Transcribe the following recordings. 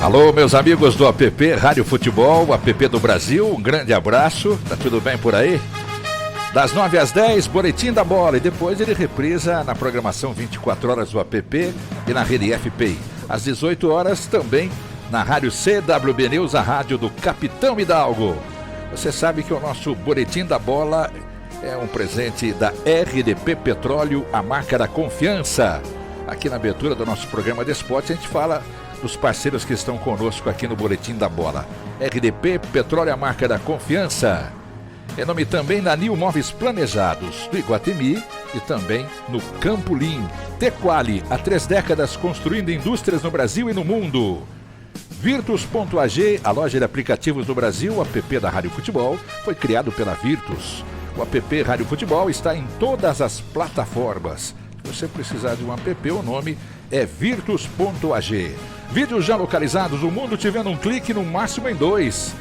Alô, meus amigos do app Rádio Futebol, o app do Brasil, um grande abraço, tá tudo bem por aí? Das 9 às 10, Boletim da Bola, e depois ele reprisa na programação 24 horas do app e na rede FPI. Às 18 horas também na Rádio CWB News, a rádio do Capitão Hidalgo. Você sabe que o nosso Boletim da Bola é um presente da RDP Petróleo, a marca da confiança. Aqui na abertura do nosso programa de esporte, a gente fala dos parceiros que estão conosco aqui no Boletim da Bola. RDP Petróleo, a marca da confiança. Em nome também da Nil Móveis Planejados, do Iguatemi e também no Campolim. Tequali, há 3 décadas construindo indústrias no Brasil e no mundo. Virtus.ag, a loja de aplicativos do Brasil, o app da Rádio Futebol, foi criado pela Virtus. O app Rádio Futebol está em todas as plataformas. Se você precisar de um app, o nome é Virtus.ag. Vídeos já localizados, o mundo te vendo um clique, no máximo em 2.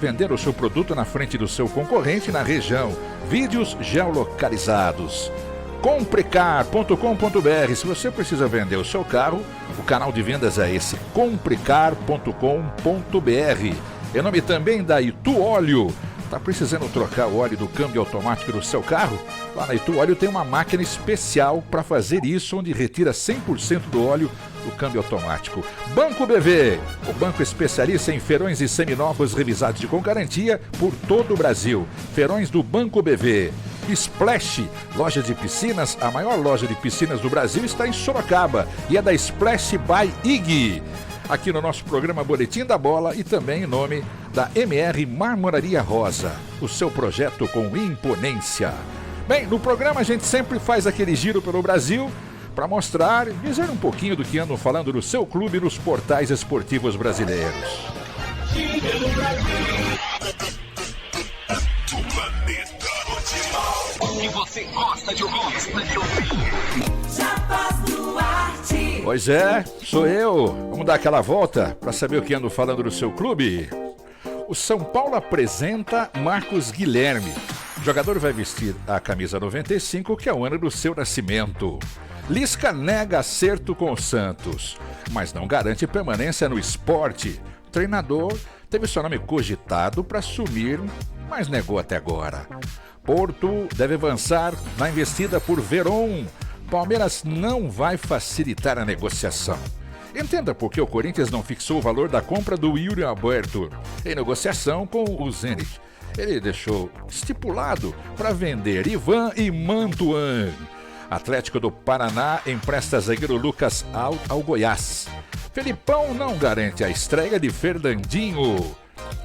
Vender o seu produto na frente do seu concorrente na região. Vídeos geolocalizados. Comprecar.com.br. Se você precisa vender o seu carro, o canal de vendas é esse, comprecar.com.br. Em nome também da Itu Óleo. Está precisando trocar o óleo do câmbio automático do seu carro? Lá na Itu Óleo tem uma máquina especial para fazer isso, onde retira 100% do óleo do câmbio automático. Banco BV, o banco especialista em ferrões e seminovos revisados e com garantia por todo o Brasil. Ferrões do Banco BV. Splash, loja de piscinas, a maior loja de piscinas do Brasil está em Sorocaba e é da Splash by IG. Aqui no nosso programa Boletim da Bola e também em nome da MR Marmoraria Rosa, o seu projeto com imponência. Bem, no programa a gente sempre faz aquele giro pelo Brasil para mostrar, dizer um pouquinho do que andam falando no seu clube nos portais esportivos brasileiros. Que você gosta de ouvir. Pois é, sou eu. Vamos dar aquela volta para saber o que ando falando do seu clube. O São Paulo apresenta Marcos Guilherme. O jogador vai vestir a camisa 95, que é o ano do seu nascimento. Lisca nega acerto com o Santos, mas não garante permanência no esporte. O treinador teve seu nome cogitado para assumir, mas negou até agora. Porto deve avançar na investida por Veron. Palmeiras não vai facilitar a negociação. Entenda por que o Corinthians não fixou o valor da compra do Yuri Alberto em negociação com o Zenit. Ele deixou estipulado para vender Ivan e Mantuan. Atlético do Paraná empresta zagueiro Lucas ao Goiás. Felipão não garante a estreia de Fernandinho.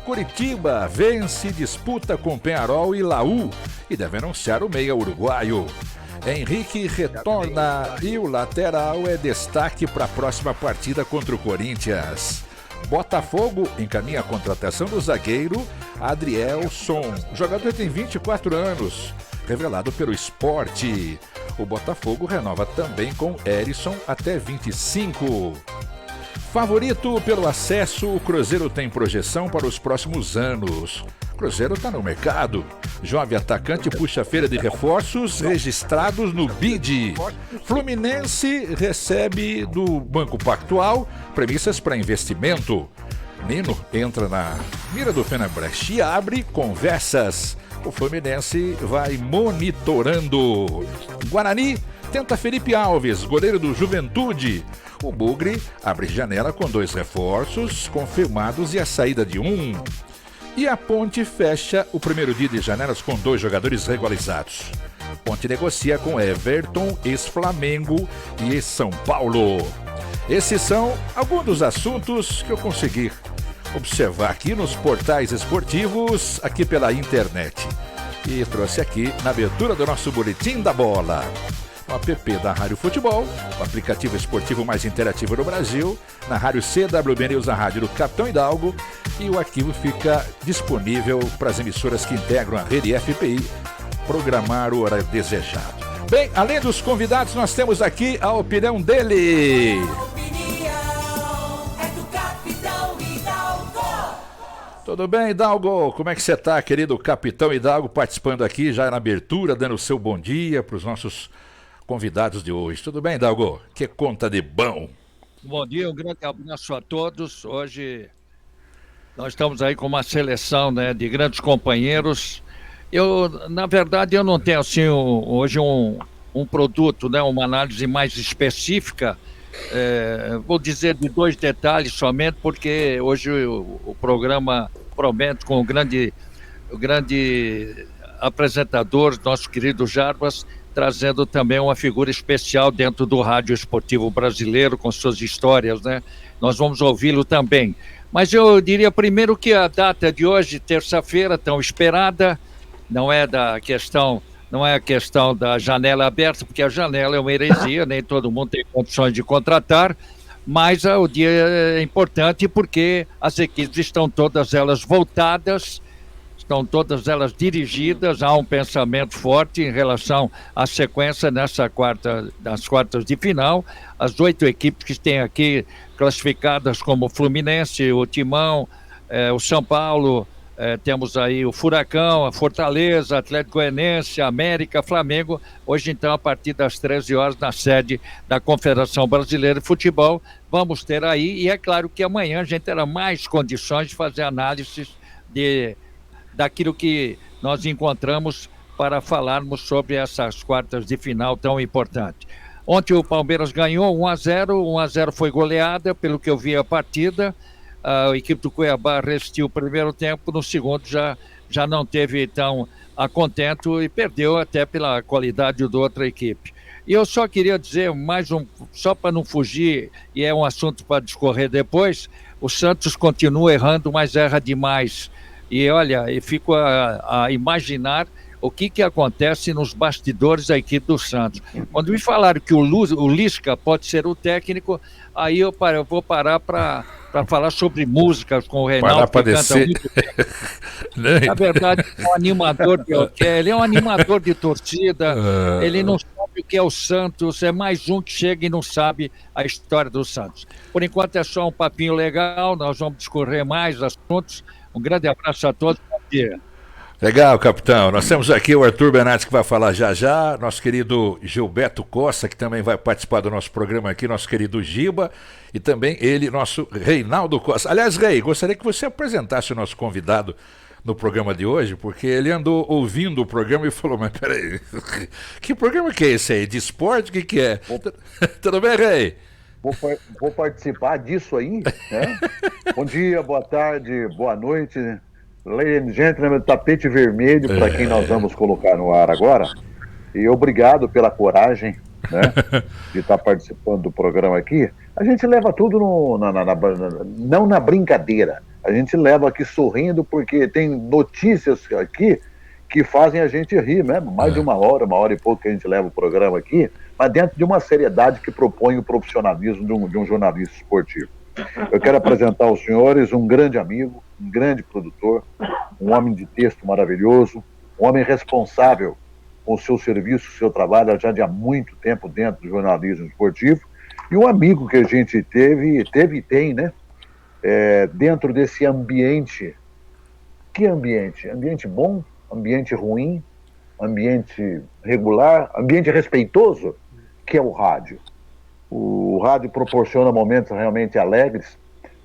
Curitiba vence disputa com Peñarol e Laú e deve anunciar o meia uruguaio. Henrique retorna e o lateral é destaque para a próxima partida contra o Corinthians. Botafogo encaminha a contratação do zagueiro Adrielson. O jogador tem 24 anos, revelado pelo Sport. O Botafogo renova também com Erisson até 25. Favorito pelo acesso, o Cruzeiro tem projeção para os próximos anos. O Cruzeiro está no mercado. Jovem atacante puxa feira de reforços registrados no BID. Fluminense recebe do Banco Pactual premissas para investimento. Nino entra na mira do Fenerbahçe e abre conversas. O Fluminense vai monitorando. Guarani tenta Felipe Alves, goleiro do Juventude. O Bugre abre janela com 2 reforços confirmados e a saída de um. E a Ponte fecha o primeiro dia de janelas com 2 jogadores regularizados. Ponte negocia com Everton, ex-Flamengo e ex-São Paulo. Esses são alguns dos assuntos que eu consegui observar aqui nos portais esportivos, aqui pela internet. E trouxe aqui na abertura do nosso Boletim da Bola. O app da Rádio Futebol, o aplicativo esportivo mais interativo do Brasil, na Rádio CWB News, a rádio do Capitão Hidalgo, e o arquivo fica disponível para as emissoras que integram a rede FPI, programar o horário desejado. Bem, além dos convidados, nós temos aqui a opinião dele. A opinião é do Capitão Hidalgo. Tudo bem, Hidalgo? Como é que você está, querido Capitão Hidalgo, participando aqui já na abertura, dando o seu bom dia para os nossos convidados de hoje. Tudo bem, Hidalgo? Que conta de bom? Bom dia, um grande abraço a todos. Hoje nós estamos aí com uma seleção, né, de grandes companheiros. Na verdade, eu não tenho assim hoje um produto, né, uma análise mais específica. Vou dizer de dois detalhes somente, porque hoje o programa promete com o grande apresentador, nosso querido Jarbas, trazendo também uma figura especial dentro do rádio esportivo brasileiro, com suas histórias, né? Nós vamos ouvi-lo também. Mas eu diria primeiro que a data de hoje, terça-feira, tão esperada, não é a questão da janela aberta, porque a janela é uma heresia, nem todo mundo tem condições de contratar, mas o dia é importante porque as equipes estão todas elas voltadas, estão todas elas dirigidas, há um pensamento forte em relação à sequência nas quartas de final. As 8 equipes que têm aqui classificadas como Fluminense, o Timão, o São Paulo, temos aí o Furacão, a Fortaleza, Atlético Goianiense, América, Flamengo. Hoje, então, a partir das 13 horas, na sede da Confederação Brasileira de Futebol, vamos ter aí, e é claro que amanhã a gente terá mais condições de fazer análises daquilo que nós encontramos para falarmos sobre essas quartas de final tão importantes. Ontem o Palmeiras ganhou 1-0, 1-0 foi goleada, pelo que eu vi a partida. A equipe do Cuiabá resistiu o primeiro tempo, no segundo já não teve tão a contento e perdeu até pela qualidade da outra equipe. E eu só queria dizer só para não fugir, e é um assunto para discorrer depois, o Santos continua errando, mas erra demais. E olha, eu fico a imaginar o que acontece nos bastidores da equipe do Santos. Quando me falaram que o Lisca pode ser o técnico, aí eu vou parar para falar sobre música com o Reinaldo, que canta muito bem. Na verdade, é um animador ele é um animador de torcida, ele não sabe o que é o Santos, é mais um que chega e não sabe a história do Santos. Por enquanto é só um papinho legal, nós vamos discorrer mais assuntos. Um grande abraço a todos. Bom dia. Legal, capitão. Nós temos aqui o Arthur Bernardes, que vai falar já, nosso querido Gilberto Costa, que também vai participar do nosso programa aqui, nosso querido Giba, e também ele, nosso Reinaldo Costa. Aliás, Rei, gostaria que você apresentasse o nosso convidado no programa de hoje, porque ele andou ouvindo o programa e falou, mas peraí, que programa que é esse aí? De esporte? O que é? Tudo bem, Rei? Vou participar disso aí, né? Bom dia, boa tarde, boa noite, ladies and gentlemen, tapete vermelho para quem nós vamos colocar no ar agora. E obrigado pela coragem, né, de estar participando do programa aqui. A gente leva tudo não na brincadeira, a gente leva aqui sorrindo porque tem notícias aqui que fazem a gente rir, né? Mais de uma hora e pouco que a gente leva o programa aqui, mas dentro de uma seriedade que propõe o profissionalismo de um jornalista esportivo. Eu quero apresentar aos senhores um grande amigo, um grande produtor, um homem de texto maravilhoso, um homem responsável com o seu serviço, o seu trabalho já de há muito tempo dentro do jornalismo esportivo, e um amigo que a gente teve e tem, né? Dentro desse ambiente. Que ambiente? Ambiente bom? Ambiente ruim? Ambiente regular? Ambiente respeitoso? Que é o rádio. O rádio proporciona momentos realmente alegres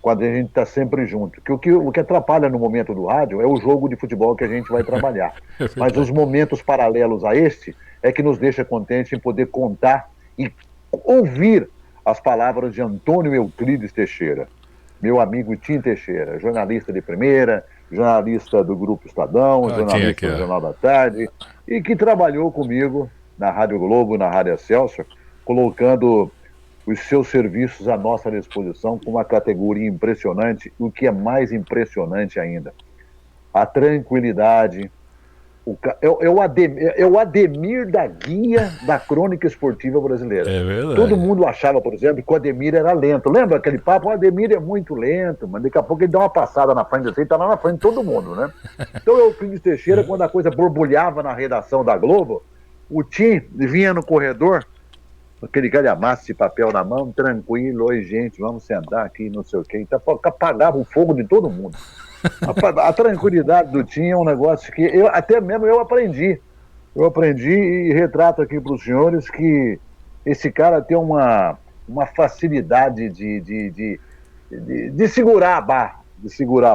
quando a gente está sempre junto. O que atrapalha no momento do rádio é o jogo de futebol que a gente vai trabalhar. Mas os momentos paralelos a este é que nos deixa contentes em poder contar e ouvir as palavras de Antônio Euclides Teixeira, meu amigo Tim Teixeira, jornalista de primeira, jornalista do Grupo Estadão, jornalista do Jornal da Tarde, e que trabalhou comigo na Rádio Globo, na Rádio Excelsior, colocando os seus serviços à nossa disposição com uma categoria impressionante, o que é mais impressionante ainda, a tranquilidade, o Ademir da guia da crônica esportiva brasileira. É verdade. Todo mundo achava, por exemplo, que o Ademir era lento. Lembra aquele papo? O Ademir é muito lento, mas daqui a pouco ele dá uma passada na frente assim, tá lá na frente de todo mundo, né? Então eu, Euclides Teixeira, quando a coisa borbulhava na redação da Globo, o Tim vinha no corredor, aquele calhamaço de papel na mão, tranquilo, oi gente, vamos sentar aqui, não sei o quê, então, apagava o fogo de todo mundo. A tranquilidade do Tim é um negócio que até mesmo eu aprendi e retrato aqui para os senhores que esse cara tem uma uma facilidade de segurar a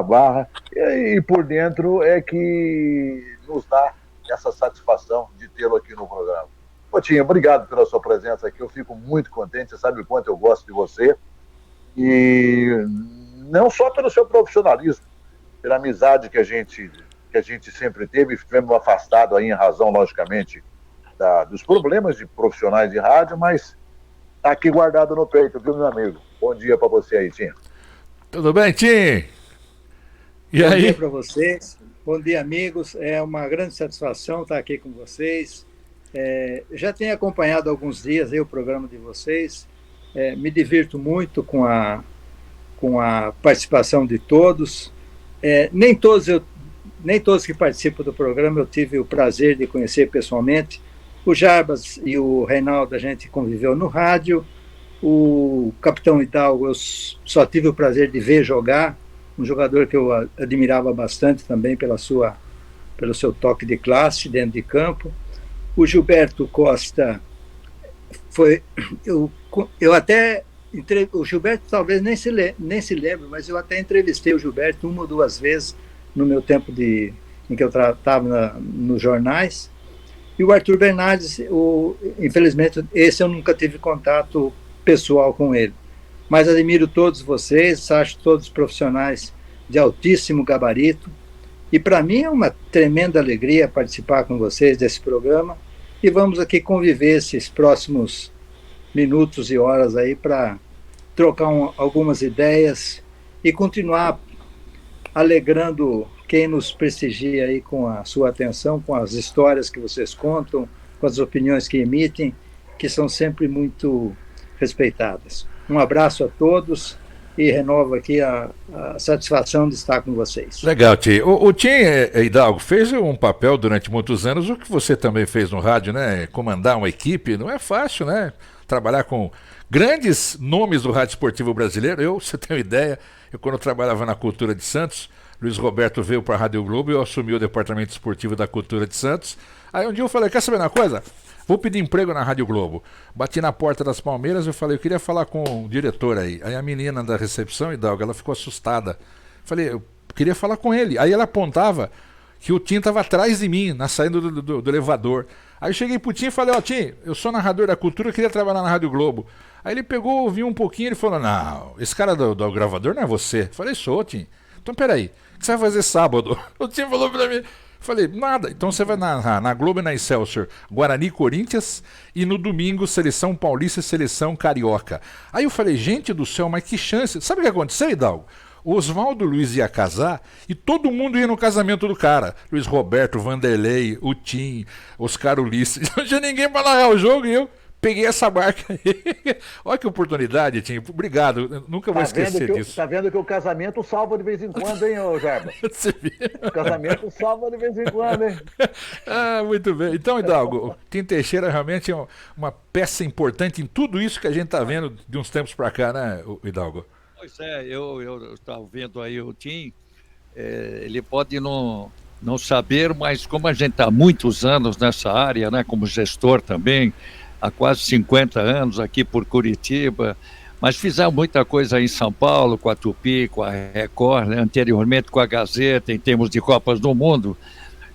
barra, e por dentro é que nos dá essa satisfação de tê-lo aqui no programa. Tinha, obrigado pela sua presença aqui, eu fico muito contente, você sabe o quanto eu gosto de você, e não só pelo seu profissionalismo, pela amizade que a gente sempre teve, ficamos afastados aí em razão, logicamente, dos problemas de profissionais de rádio, mas está aqui guardado no peito, viu, meu amigo? Bom dia para você aí, Tim. Tudo bem, Tim? E Bom aí? dia para vocês, bom dia, amigos. É uma grande satisfação estar aqui com vocês. Já tenho acompanhado há alguns dias aí o programa de vocês. Me divirto muito com a participação de todos. Nem todos que participam do programa eu tive o prazer de conhecer pessoalmente. O Jarbas e o Reinaldo a gente conviveu no rádio. O Capitão Hidalgo eu só tive o prazer de ver jogar, um jogador que eu admirava bastante também pelo seu toque de classe dentro de campo. O Gilberto Costa foi... Eu até... O Gilberto talvez nem se lembre, mas eu até entrevistei o Gilberto uma ou duas vezes no meu tempo em que eu estava nos jornais. E o Arthur Bernardes, infelizmente, esse eu nunca tive contato pessoal com ele. Mas admiro todos vocês, acho todos profissionais de altíssimo gabarito. E para mim é uma tremenda alegria participar com vocês desse programa. E vamos aqui conviver esses próximos minutos e horas aí para trocar algumas ideias e continuar alegrando quem nos prestigia aí com a sua atenção, com as histórias que vocês contam, com as opiniões que emitem, que são sempre muito respeitadas. Um abraço a todos e renovo aqui a satisfação de estar com vocês. Legal, Tim. O Tim Hidalgo fez um papel durante muitos anos, o que você também fez no rádio, né? Comandar uma equipe, não é fácil, né? Trabalhar com grandes nomes do rádio esportivo brasileiro. Você tem uma ideia, quando eu trabalhava na Cultura de Santos, Luiz Roberto veio para a Rádio Globo e eu assumi o departamento esportivo da Cultura de Santos. Aí um dia eu falei, quer saber uma coisa? Vou pedir emprego na Rádio Globo. Bati na porta das Palmeiras e falei, eu queria falar com o diretor aí. Aí a menina da recepção, Hidalgo, ela ficou assustada. Falei, eu queria falar com ele. Aí ela apontava que o Tim estava atrás de mim, na saída do elevador. Aí eu cheguei pro Tim e falei, Tim, eu sou narrador da Cultura, eu queria trabalhar na Rádio Globo. Aí ele pegou, ouviu um pouquinho e ele falou, não, esse cara do gravador não é você. Falei, sou, Tim. Então peraí, o que você vai fazer sábado? O Tim falou pra mim. Falei, nada. Então você vai na Globo e na Excelsior, Guarani e Corinthians, e no domingo, Seleção Paulista e Seleção Carioca. Aí eu falei, gente do céu, mas que chance. Sabe o que aconteceu, Hidalgo? O Oswaldo Luiz ia casar e todo mundo ia no casamento do cara. Luiz Roberto, Vanderlei, o Tim, Oscar Ulisses. Não tinha ninguém para narrar o jogo e eu peguei essa barca aí. Olha que oportunidade, Tim. Obrigado. Eu nunca vou esquecer disso. Tá vendo que o casamento salva de vez em quando, hein, ô Jarba? O casamento salva de vez em quando, hein? Muito bem. Então, Hidalgo, o Tim Teixeira realmente é uma peça importante em tudo isso que a gente está vendo de uns tempos para cá, né, Hidalgo? Pois é, eu estava vendo aí o Tim, ele pode não saber, mas como a gente está há muitos anos nessa área, né, como gestor também, há quase 50 anos aqui por Curitiba, mas fizemos muita coisa aí em São Paulo, com a Tupi, com a Record, né, anteriormente com a Gazeta, em termos de Copas do Mundo.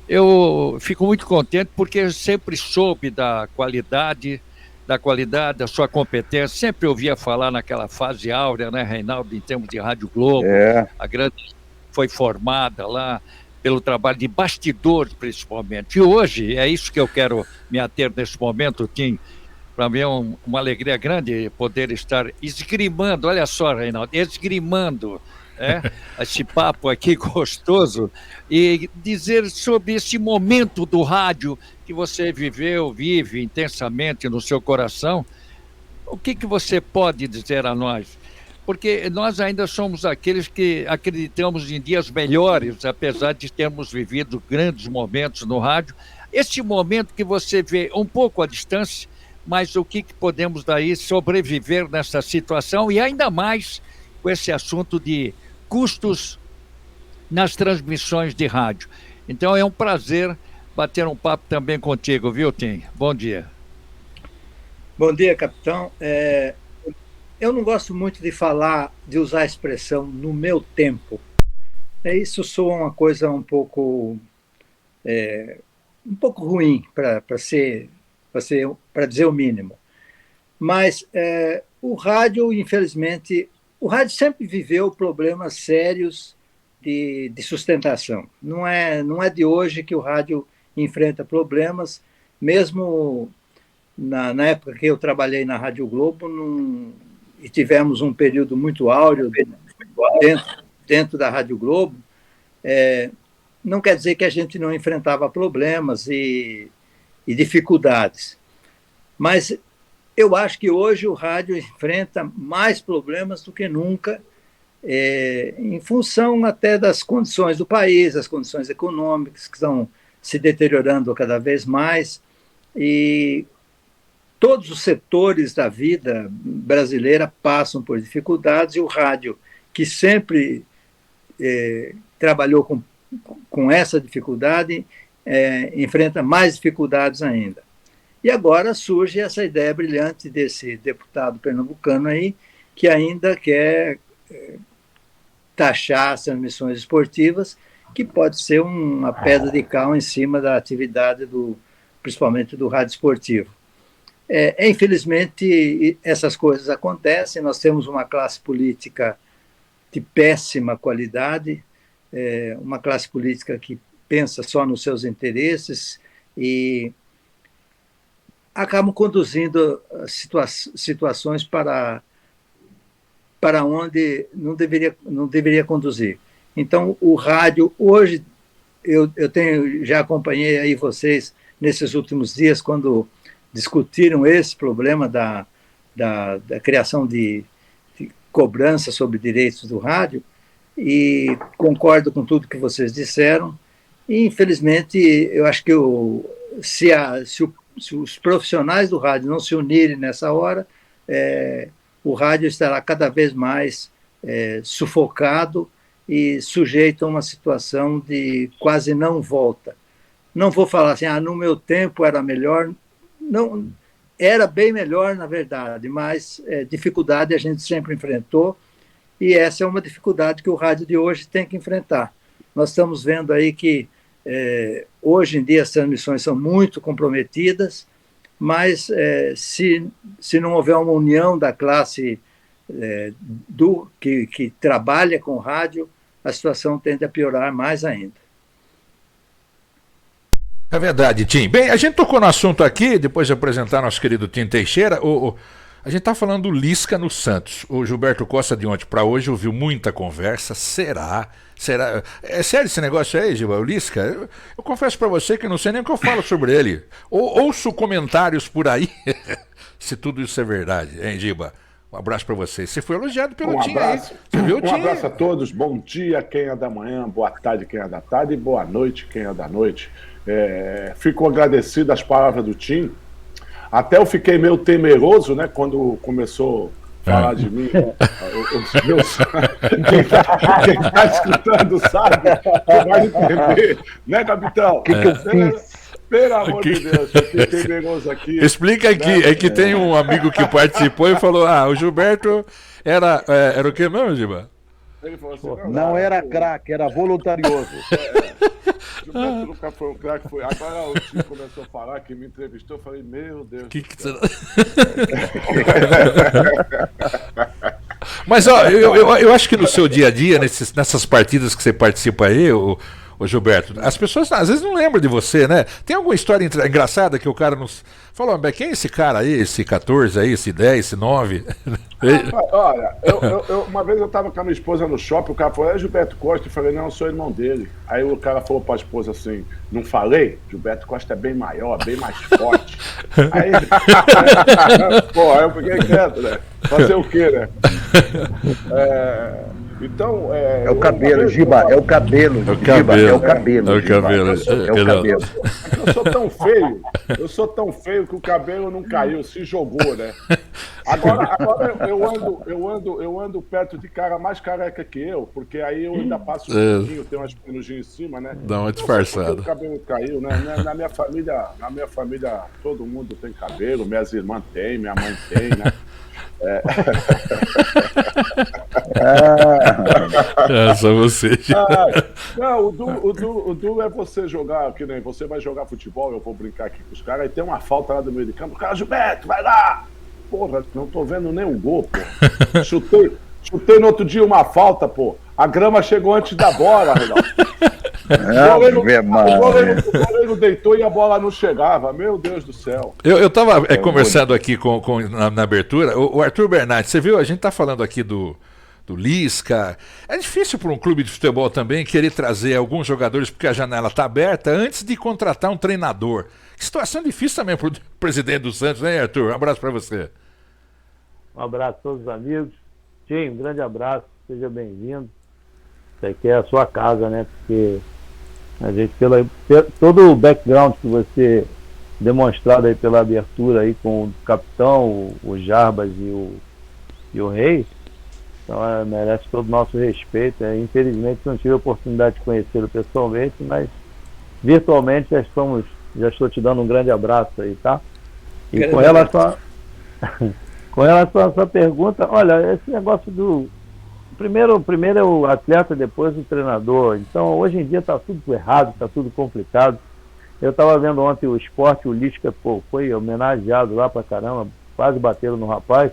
Eu fico muito contente porque eu sempre soube da qualidade, da sua competência. Sempre ouvia falar naquela fase áurea, né, Reinaldo, em termos de Rádio Globo. A grande foi formada lá pelo trabalho de bastidores, principalmente. E hoje, é isso que eu quero me ater nesse momento, Tim. Para mim é uma alegria grande poder estar esgrimando, olha só, Reinaldo, esgrimando esse papo aqui gostoso e dizer sobre esse momento do rádio que você vive intensamente no seu coração. O que você pode dizer a nós? Porque nós ainda somos aqueles que acreditamos em dias melhores, apesar de termos vivido grandes momentos no rádio. Este momento que você vê um pouco à distância, mas o que podemos daí sobreviver nessa situação e ainda mais com esse assunto de custos nas transmissões de rádio. Então é um prazer bater um papo também contigo, viu, Tim? Bom dia. Bom dia, capitão. eu não gosto muito de falar, de usar a expressão no meu tempo. Isso soa uma coisa um pouco ruim para dizer o mínimo. Mas o rádio, infelizmente, o rádio sempre viveu problemas sérios de sustentação. Não é de hoje que o rádio enfrenta problemas, mesmo na época que eu trabalhei na Rádio Globo, e tivemos um período muito áureo dentro da Rádio Globo, não quer dizer que a gente não enfrentava problemas e dificuldades. Mas eu acho que hoje o rádio enfrenta mais problemas do que nunca, em função até das condições do país, as condições econômicas que estão se deteriorando cada vez mais, e todos os setores da vida brasileira passam por dificuldades, e o rádio, que sempre trabalhou com essa dificuldade, enfrenta mais dificuldades ainda. E agora surge essa ideia brilhante desse deputado pernambucano aí, que ainda quer taxar as transmissões esportivas, que pode ser uma pedra de cal em cima da atividade, principalmente do rádio esportivo. Infelizmente, essas coisas acontecem. Nós temos uma classe política de péssima qualidade, uma classe política que pensa só nos seus interesses e acabam conduzindo situações para onde não deveria conduzir. Então, o rádio, hoje, eu já acompanhei aí vocês nesses últimos dias, quando discutiram esse problema da criação de cobrança sobre direitos do rádio, e concordo com tudo que vocês disseram. E, infelizmente, eu acho que se os profissionais do rádio não se unirem nessa hora, o rádio estará cada vez mais sufocado e sujeito a uma situação de quase não volta. Não vou falar assim, no meu tempo era melhor. Não, era bem melhor, na verdade, mas dificuldade a gente sempre enfrentou, e essa é uma dificuldade que o rádio de hoje tem que enfrentar. Nós estamos vendo aí que hoje em dia as transmissões são muito comprometidas, mas se não houver uma união da classe que trabalha com rádio, a situação tende a piorar mais ainda. É verdade, Tim. Bem, a gente tocou no assunto aqui, depois de apresentar nosso querido Tim Teixeira. A gente está falando do Lisca no Santos. O Gilberto Costa de ontem para hoje ouviu muita conversa. Será? É sério esse negócio aí, Gilberto? O Lisca? Eu confesso para você que não sei nem o que eu falo sobre ele. Ouço comentários por aí, se tudo isso é verdade, hein, Giba? Um abraço para você. Você foi elogiado pelo Tim aí. Você viu o Tim? Um abraço a todos. Bom dia, quem é da manhã. Boa tarde, quem é da tarde. E boa noite, quem é da noite. Fico agradecido às palavras do Tim. Até eu fiquei meio temeroso, né, quando começou a falar de mim. Quem tá escutando sabe que vai entender, né, capitão? O que eu fiz? Pelo amor de Deus, eu fiquei temeroso aqui. Explica aqui, né? Que tem um amigo que participou e falou: o Gilberto era o que mesmo, Giba? Ele falou assim, Não era craque, era voluntarioso. Gilberto nunca foi um craque, foi. Agora o Tim começou a falar, que me entrevistou, eu falei, meu Deus. Que será? Mas eu acho que no seu dia a dia, nessas partidas que você participa aí, o Gilberto, as pessoas às vezes não lembram de você, né? Tem alguma história engraçada que o cara nos falou: quem é esse cara aí, esse 14 aí, esse 10, esse 9? Olha, uma vez eu tava com a minha esposa no shopping, o cara falou, é Gilberto Costa, eu falei, não, eu sou irmão dele. Aí o cara falou pra esposa assim, não falei? Gilberto Costa é bem maior, bem mais forte. Aí, aí eu fiquei quieto, né? Fazer o quê, né? Então, é o cabelo, Giba, é o cabelo. É o cabelo. Eu sou tão feio que o cabelo não caiu, se jogou, né? Agora eu ando perto de cara mais careca que eu, porque aí eu ainda passo um pouquinho, tenho umas penugins em cima, né? Dá uma disfarçada. O cabelo caiu, né? Na minha família todo mundo tem cabelo, minhas irmãs têm, minha mãe tem, né? É só você. Não, o duro é você jogar, que nem você vai jogar futebol, eu vou brincar aqui com os caras, aí tem uma falta lá do meio de campo, o cara, Gilberto, vai lá! Porra, não tô vendo nenhum gol, pô. Chutei no outro dia uma falta, pô. A grama chegou antes da bola, Reinaldo. O goleiro deitou e a bola não chegava. Meu Deus do céu. Eu tava conversando aqui na abertura, o Arthur Bernardi, você viu, a gente tá falando aqui do Lisca. É difícil para um clube de futebol também querer trazer alguns jogadores porque a janela tá aberta antes de contratar um treinador. Que situação difícil também pro presidente do Santos, né, Arthur? Um abraço para você. Um abraço a todos os amigos. Tim, um grande abraço, seja bem-vindo. Isso aqui é a sua casa, né? Porque a gente, todo o background que você demonstrado aí pela abertura aí com o capitão, o Jarbas e o Rei, então merece todo o nosso respeito. Infelizmente não tive a oportunidade de conhecê-lo pessoalmente, mas virtualmente já estou te dando um grande abraço aí, tá? E com relação à sua pergunta, olha, esse negócio do primeiro é o atleta, depois o treinador. Então hoje em dia está tudo errado, está tudo complicado. Eu estava vendo ontem o Sport, o Lisca, foi homenageado lá pra caramba, quase bateram no rapaz.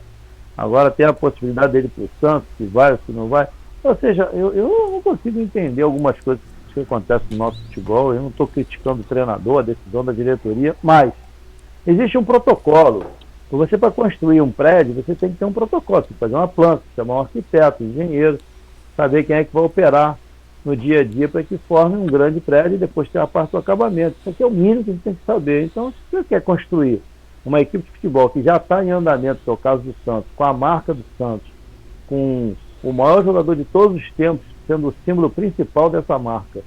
Agora tem a possibilidade dele pro Santos, se vai ou se não vai. Ou seja, eu não consigo entender algumas coisas que acontecem no nosso futebol. Eu não estou criticando o treinador, a decisão da diretoria, mas existe um protocolo. Você, para construir um prédio, você tem que ter um protocolo. Você tem que fazer uma planta, chamar um arquiteto, um engenheiro, saber quem é que vai operar no dia a dia para que forme um grande prédio e depois ter a parte do acabamento. Isso aqui é o mínimo que a gente tem que saber. Então, se você quer construir uma equipe de futebol que já está em andamento, que é o caso do Santos, com a marca do Santos, com o maior jogador de todos os tempos, sendo o símbolo principal dessa marca,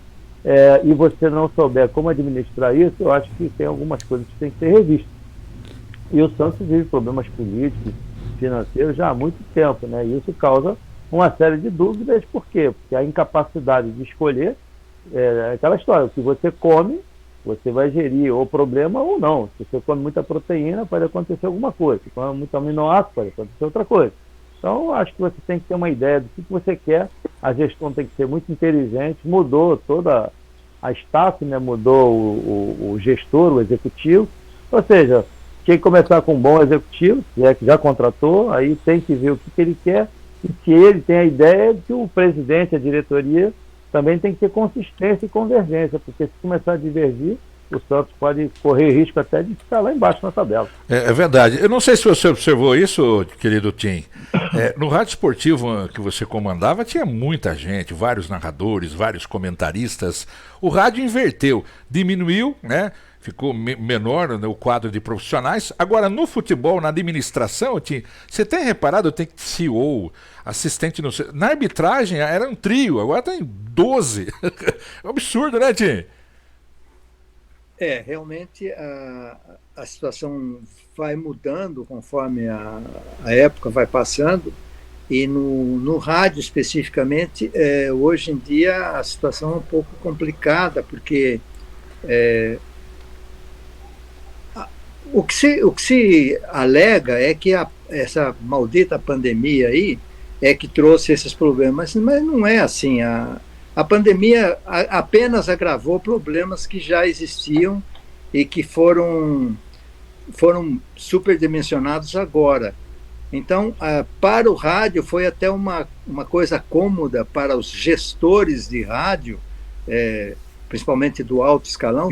e você não souber como administrar isso, eu acho que tem algumas coisas que tem que ser revistas. E o Santos vive problemas políticos, financeiros já há muito tempo, né? E isso causa uma série de dúvidas. Por quê? Porque a incapacidade de escolher é aquela história, o que você come, você vai gerir ou problema ou não. Se você come muita proteína, pode acontecer alguma coisa. Se come muito aminoácido, pode acontecer outra coisa. Então, acho que você tem que ter uma ideia do que você quer. A gestão tem que ser muito inteligente. Mudou toda a staff, né? Mudou o gestor, o executivo. Ou seja, tem que começar com um bom executivo, que já contratou, aí tem que ver o que ele quer, e se ele tem a ideia de que o presidente, a diretoria, também tem que ter consistência e convergência, porque se começar a divergir, o Santos pode correr risco até de ficar lá embaixo na tabela. É verdade. Eu não sei se você observou isso, querido Tim. No rádio esportivo que você comandava, tinha muita gente, vários narradores, vários comentaristas. O rádio inverteu, diminuiu, né? Ficou menor o quadro de profissionais. Agora, no futebol, na administração, Tim, você tem reparado, tem CEO, assistente, não sei. Na arbitragem era um trio, agora tem 12. É um absurdo, né, Tim? Realmente a situação vai mudando conforme a época vai passando. E no rádio, especificamente, hoje em dia a situação é um pouco complicada, porque o que se alega é que essa maldita pandemia aí é que trouxe esses problemas, mas não é assim. A pandemia apenas agravou problemas que já existiam e que foram superdimensionados agora. Então, para o rádio, foi até uma coisa cômoda para os gestores de rádio, principalmente do alto escalão.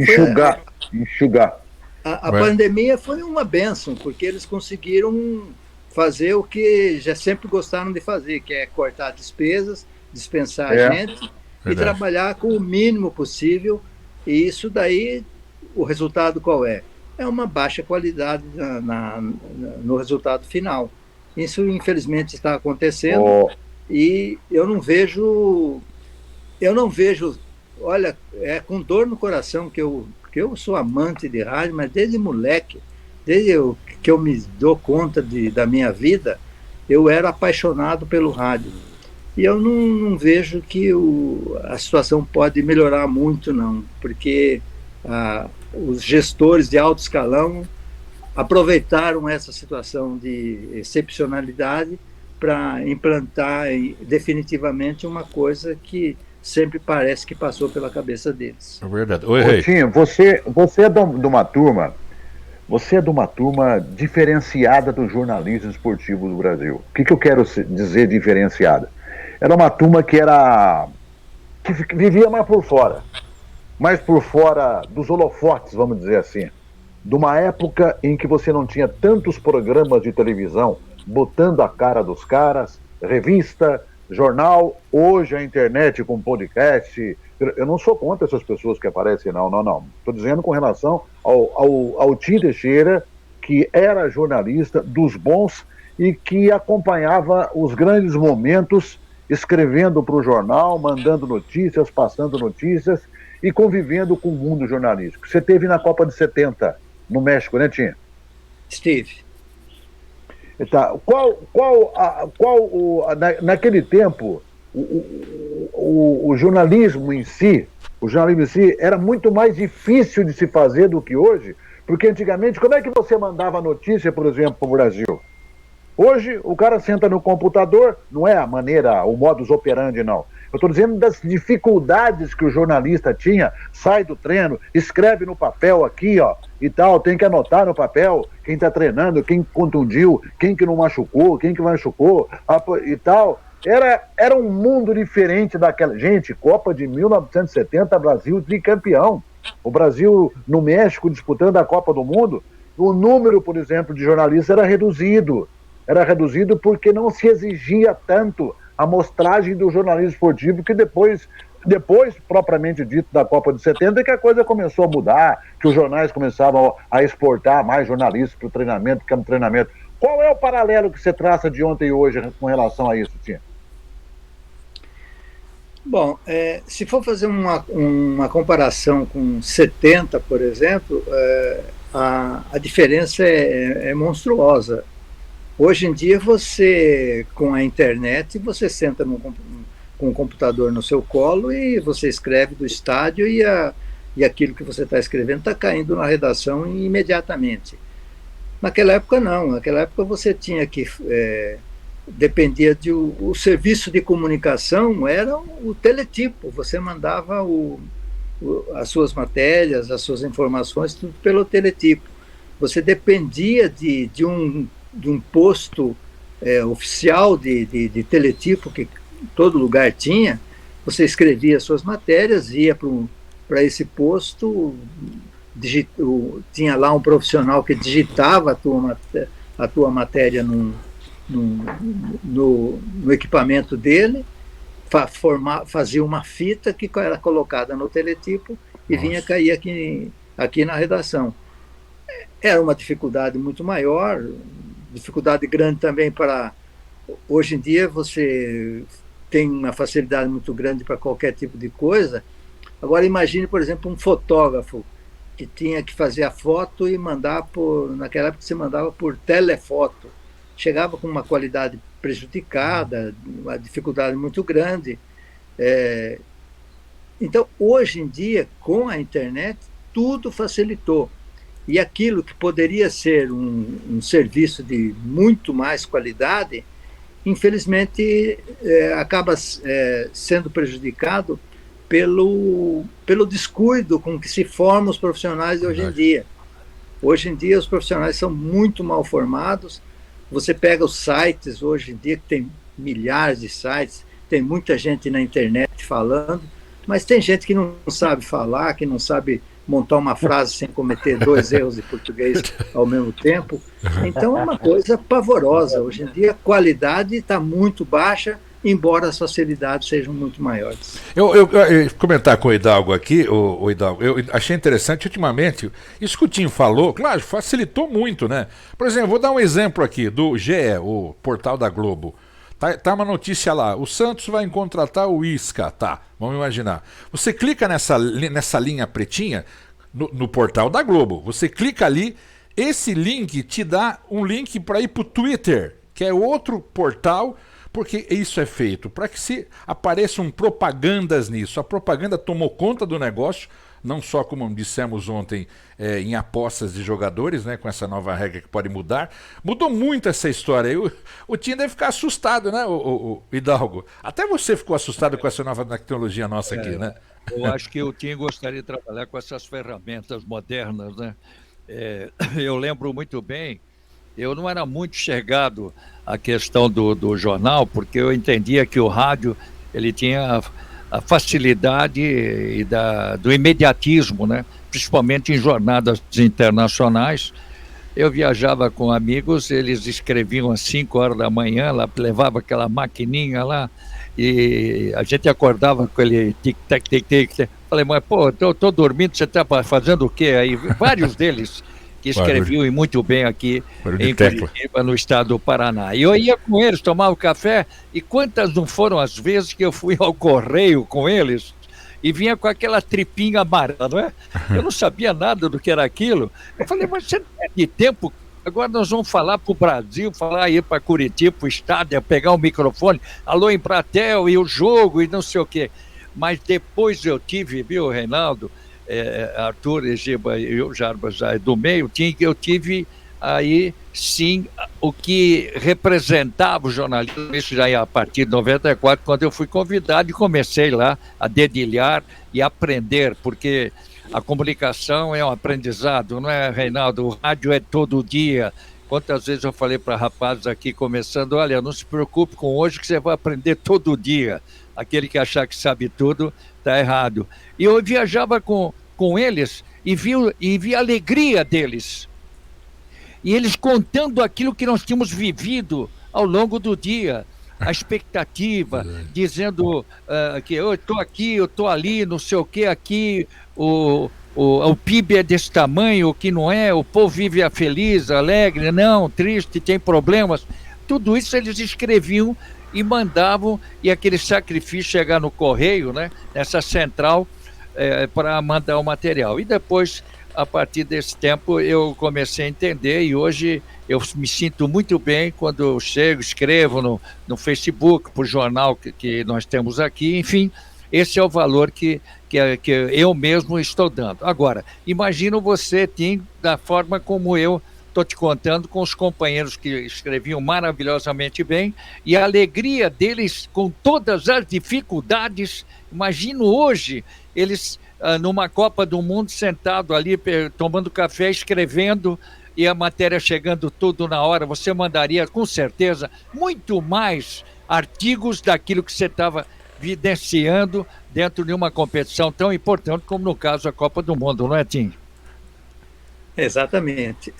Enxugar. A pandemia foi uma bênção, porque eles conseguiram fazer o que já sempre gostaram de fazer, que é cortar despesas, dispensar a gente e trabalhar com o mínimo possível. E isso daí, o resultado qual é? É uma baixa qualidade no resultado final. Isso, infelizmente, está acontecendo e eu não vejo, olha, é com dor no coração que eu sou amante de rádio, mas desde moleque, desde que eu me dou conta da minha vida, eu era apaixonado pelo rádio. E eu não vejo que a situação pode melhorar muito, não, porque os gestores de alto escalão aproveitaram essa situação de excepcionalidade para implantar definitivamente uma coisa que sempre parece que passou pela cabeça deles. É verdade. Oi, Rei. Tim, você é de uma turma, você é de uma turma diferenciada do jornalismo esportivo do Brasil. O que eu quero dizer diferenciada? Era uma turma que vivia mais por fora dos holofotes, vamos dizer assim. De uma época em que você não tinha tantos programas de televisão botando a cara dos caras, revista, jornal, hoje a internet com podcast. Eu não sou contra essas pessoas que aparecem, não. Estou dizendo com relação ao Tim Teixeira, que era jornalista dos bons e que acompanhava os grandes momentos, escrevendo para o jornal, mandando notícias, passando notícias e convivendo com o mundo jornalístico. Você teve na Copa de 70, no México, né, Tim? Steve. Tá. Naquele tempo, o jornalismo em si era muito mais difícil de se fazer do que hoje, porque antigamente, como é que você mandava notícia, por exemplo, para o Brasil? Hoje, o cara senta no computador, não é a maneira, o modus operandi, não. Eu estou dizendo das dificuldades que o jornalista tinha, sai do treino, escreve no papel aqui, ó, e tal, tem que anotar no papel quem está treinando, quem contundiu, quem que não machucou, quem que machucou, e tal. Era um mundo diferente daquela... Gente, Copa de 1970, Brasil tricampeão. O Brasil no México disputando a Copa do Mundo, o número, por exemplo, de jornalistas era reduzido. Era reduzido porque não se exigia tanto a amostragem do jornalismo esportivo, que depois, propriamente dito, da Copa de 70, que a coisa começou a mudar, que os jornais começavam a exportar mais jornalistas para o treinamento, campo de treinamento. Qual é o paralelo que você traça de ontem e hoje com relação a isso, Tim? Bom, se for fazer uma comparação com 70, por exemplo, a diferença é monstruosa. Hoje em dia, você, com a internet, você senta com o computador no seu colo e você escreve do estádio e aquilo que você está escrevendo está caindo na redação imediatamente. Naquela época, não. Naquela época, você tinha que... dependia o serviço de comunicação era o teletipo. Você mandava as suas matérias, as suas informações, tudo pelo teletipo. Você dependia de um posto oficial de teletipo que todo lugar tinha. Você escrevia suas matérias, ia para esse posto, tinha lá um profissional que digitava a tua matéria no equipamento dele, fazia uma fita que era colocada no teletipo e vinha cair aqui na redação. Era uma dificuldade muito maior, dificuldade grande também para... Hoje em dia você tem uma facilidade muito grande para qualquer tipo de coisa. Agora imagine, por exemplo, um fotógrafo que tinha que fazer a foto e mandar naquela época você mandava por telefoto. Chegava com uma qualidade prejudicada, uma dificuldade muito grande. Então, hoje em dia, com a internet, tudo facilitou. E aquilo que poderia ser um serviço de muito mais qualidade, infelizmente, acaba sendo prejudicado pelo descuido com que se formam os profissionais de hoje em dia. Hoje em dia, os profissionais são muito mal formados. Você pega os sites hoje em dia, que tem milhares de sites, tem muita gente na internet falando, mas tem gente que não sabe falar, que não sabe montar uma frase sem cometer 2 erros de português ao mesmo tempo. Então é uma coisa pavorosa. Hoje em dia a qualidade está muito baixa, embora as facilidades sejam muito maiores. Eu comentar com o Hidalgo aqui, o Hidalgo, eu achei interessante ultimamente, isso que o Tim falou, claro, facilitou muito, né? Por exemplo, vou dar um exemplo aqui do GE, o portal da Globo. Tá uma notícia lá, o Santos vai contratar o Isca, tá, vamos imaginar. Você clica nessa linha pretinha no portal da Globo, você clica ali, esse link te dá um link para ir para o Twitter, que é outro portal, porque isso é feito para que se apareçam propagandas nisso. A propaganda tomou conta do negócio, não só como dissemos ontem, em apostas de jogadores, né, com essa nova regra que pode mudar. Mudou muito essa história aí. O time deve ficar assustado, né, o Hidalgo? Até você ficou assustado com essa nova tecnologia nossa aqui, né? Eu acho que o time gostaria de trabalhar com essas ferramentas modernas, né? Eu lembro muito bem, eu não era muito chegado à questão do jornal, porque eu entendia que o rádio ele tinha a facilidade do imediatismo, né? Principalmente em jornadas internacionais. Eu viajava com amigos, eles escreviam às 5 horas da manhã, lá, levava aquela maquininha lá, e a gente acordava com aquele tic-tac, tic-tac. Falei, mas pô, tô dormindo, você tá fazendo o quê aí? Vários deles que escreviam e muito bem aqui em Curitiba, no estado do Paraná. E eu ia com eles, tomava café, e quantas não foram as vezes que eu fui ao correio com eles e vinha com aquela tripinha amarela, não é? Eu não sabia nada do que era aquilo. Eu falei, mas você não perde tempo? Agora nós vamos falar para o Brasil, falar aí para Curitiba, para o estádio, pegar o microfone, alô, Embratel, e o jogo, e não sei o quê. Mas depois eu tive, viu, Reinaldo, Arthur, Egiba e o Jarbas do meio, eu tive aí, sim, o que representava o jornalismo, isso já a partir de 94, quando eu fui convidado e comecei lá a dedilhar e aprender, porque a comunicação é um aprendizado, não é, Reinaldo? O rádio é todo dia. Quantas vezes eu falei para rapazes aqui começando, olha, não se preocupe com hoje que você vai aprender todo dia. Aquele que achar que sabe tudo está errado. E eu viajava com eles e vi a alegria deles. E eles contando aquilo que nós tínhamos vivido ao longo do dia. A expectativa, dizendo que eu estou aqui, eu estou ali, não sei o que aqui, o PIB é desse tamanho, o que não é, o povo vive feliz, alegre, não, triste, tem problemas. Tudo isso eles escreviam e mandavam, e aquele sacrifício chegar no correio, né, nessa central, para mandar o material. E depois, a partir desse tempo, eu comecei a entender, e hoje eu me sinto muito bem quando eu chego, escrevo no Facebook, para o jornal que nós temos aqui, enfim, esse é o valor que eu mesmo estou dando. Agora, imagino você, Tim, da forma como eu estou te contando, com os companheiros que escreviam maravilhosamente bem, e a alegria deles com todas as dificuldades. Imagino hoje eles numa Copa do Mundo, sentado ali, tomando café, escrevendo, e a matéria chegando tudo na hora. Você mandaria, com certeza, muito mais artigos daquilo que você estava vivenciando dentro de uma competição tão importante como, no caso, a Copa do Mundo, não é, Tim? Exatamente.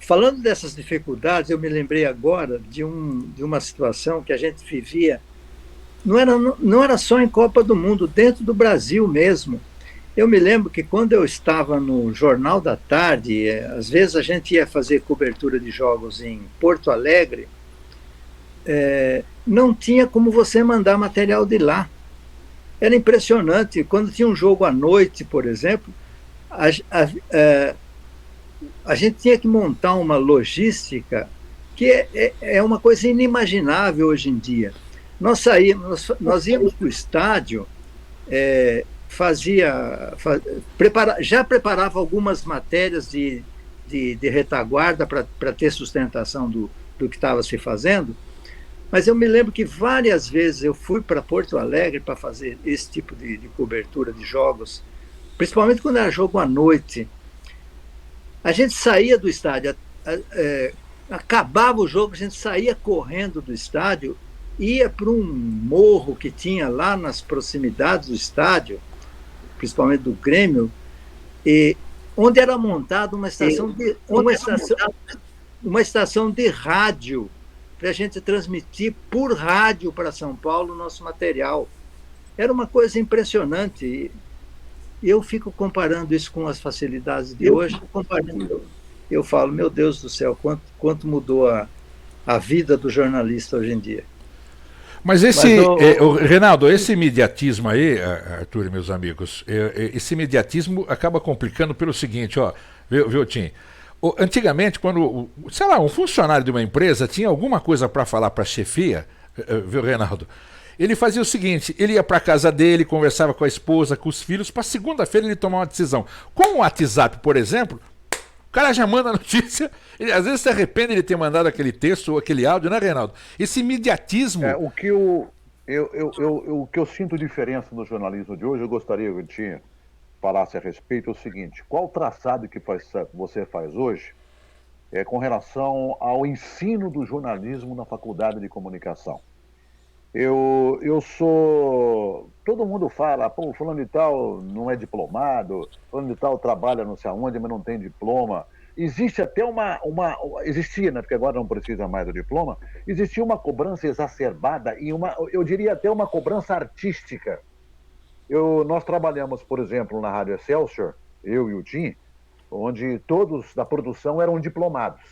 Falando dessas dificuldades, eu me lembrei agora de uma situação que a gente vivia, não era só em Copa do Mundo, dentro do Brasil mesmo. Eu me lembro que quando eu estava no Jornal da Tarde, às vezes a gente ia fazer cobertura de jogos em Porto Alegre, não tinha como você mandar material de lá. Era impressionante. Quando tinha um jogo à noite, por exemplo, a gente tinha que montar uma logística que é uma coisa inimaginável hoje em dia. Nós íamos para o estádio, já preparava algumas matérias de retaguarda para ter sustentação do que estava se fazendo, mas eu me lembro que várias vezes eu fui para Porto Alegre para fazer esse tipo de cobertura de jogos, principalmente quando era jogo à noite. A gente saía do estádio, acabava o jogo, a gente saía correndo do estádio, ia para um morro que tinha lá nas proximidades do estádio, principalmente do Grêmio, e onde era montada uma estação de rádio, para a gente transmitir por rádio para São Paulo o nosso material. Era uma coisa impressionante. E eu fico comparando isso com as facilidades de hoje. Eu falo, meu Deus do céu, quanto mudou a vida do jornalista hoje em dia. Mas Reinaldo, esse imediatismo aí, Arthur e meus amigos, esse imediatismo acaba complicando pelo seguinte, viu, Tim? Antigamente, quando, sei lá, um funcionário de uma empresa tinha alguma coisa para falar para a chefia, viu, Reinaldo? Ele fazia o seguinte, ele ia para casa dele, conversava com a esposa, com os filhos, para segunda-feira ele tomar uma decisão. Com o WhatsApp, por exemplo, o cara já manda a notícia, ele, às vezes se arrepende de ter mandado aquele texto ou aquele áudio, né, Reinaldo? Esse imediatismo... O que eu sinto diferença no jornalismo de hoje, eu gostaria que o Tinha falasse a respeito, é o seguinte: qual traçado que você faz hoje com relação ao ensino do jornalismo na faculdade de comunicação? Eu sou... Todo mundo fala, pô, fulano de tal não é diplomado, fulano de tal trabalha não sei aonde, mas não tem diploma. Existe até existia, né, porque agora não precisa mais do diploma, existia uma cobrança exacerbada e eu diria até uma cobrança artística. Nós trabalhamos, por exemplo, na Rádio Excelsior, eu e o Tim, onde todos da produção eram diplomados.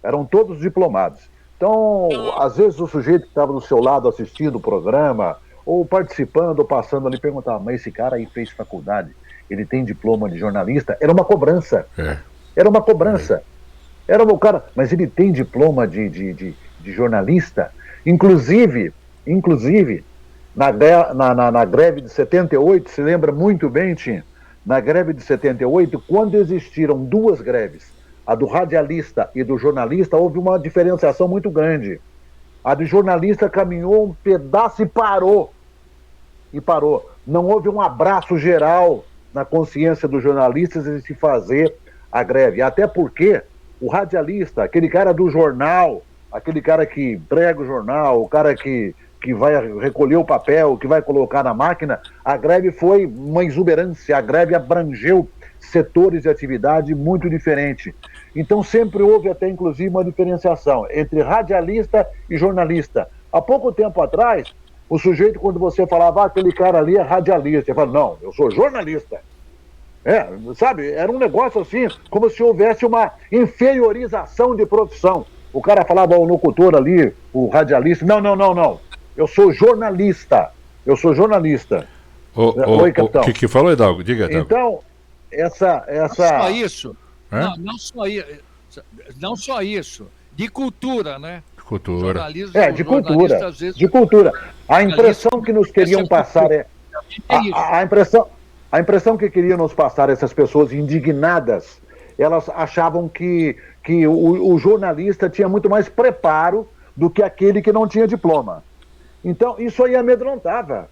Eram todos diplomados. Então, às vezes o sujeito que estava do seu lado assistindo o programa, ou participando, ou passando ali, perguntava, mas esse cara aí fez faculdade, ele tem diploma de jornalista? Era uma cobrança. Era uma cobrança. Era o cara, mas ele tem diploma de jornalista? Inclusive, na greve de 78, se lembra muito bem, Tim? Na greve de 78, quando existiram duas greves, a do radialista e do jornalista, houve uma diferenciação muito grande. A do jornalista caminhou um pedaço e parou. Não houve um abraço geral na consciência dos jornalistas de se fazer a greve. Até porque o radialista, aquele cara do jornal, aquele cara que prega o jornal, o cara que vai recolher o papel, que vai colocar na máquina, a greve foi uma exuberância, a greve abrangeu setores de atividade muito diferentes. Então sempre houve até inclusive uma diferenciação entre radialista e jornalista. Há pouco tempo atrás, o sujeito, quando você falava, aquele cara ali é radialista, ele fala, não, eu sou jornalista. Sabe, era um negócio assim, como se houvesse uma inferiorização de profissão. O cara falava, o locutor ali, o radialista, não, eu sou jornalista. Oi, capitão. O que falou, Hidalgo? Diga, Hidalgo. Então, essa... Não só isso. Não só isso. De cultura, né? Cultura. De cultura. De cultura. A impressão que nos queriam passar a impressão que queriam nos passar essas pessoas indignadas, elas achavam que o jornalista tinha muito mais preparo do que aquele que não tinha diploma. Então, isso aí amedrontava.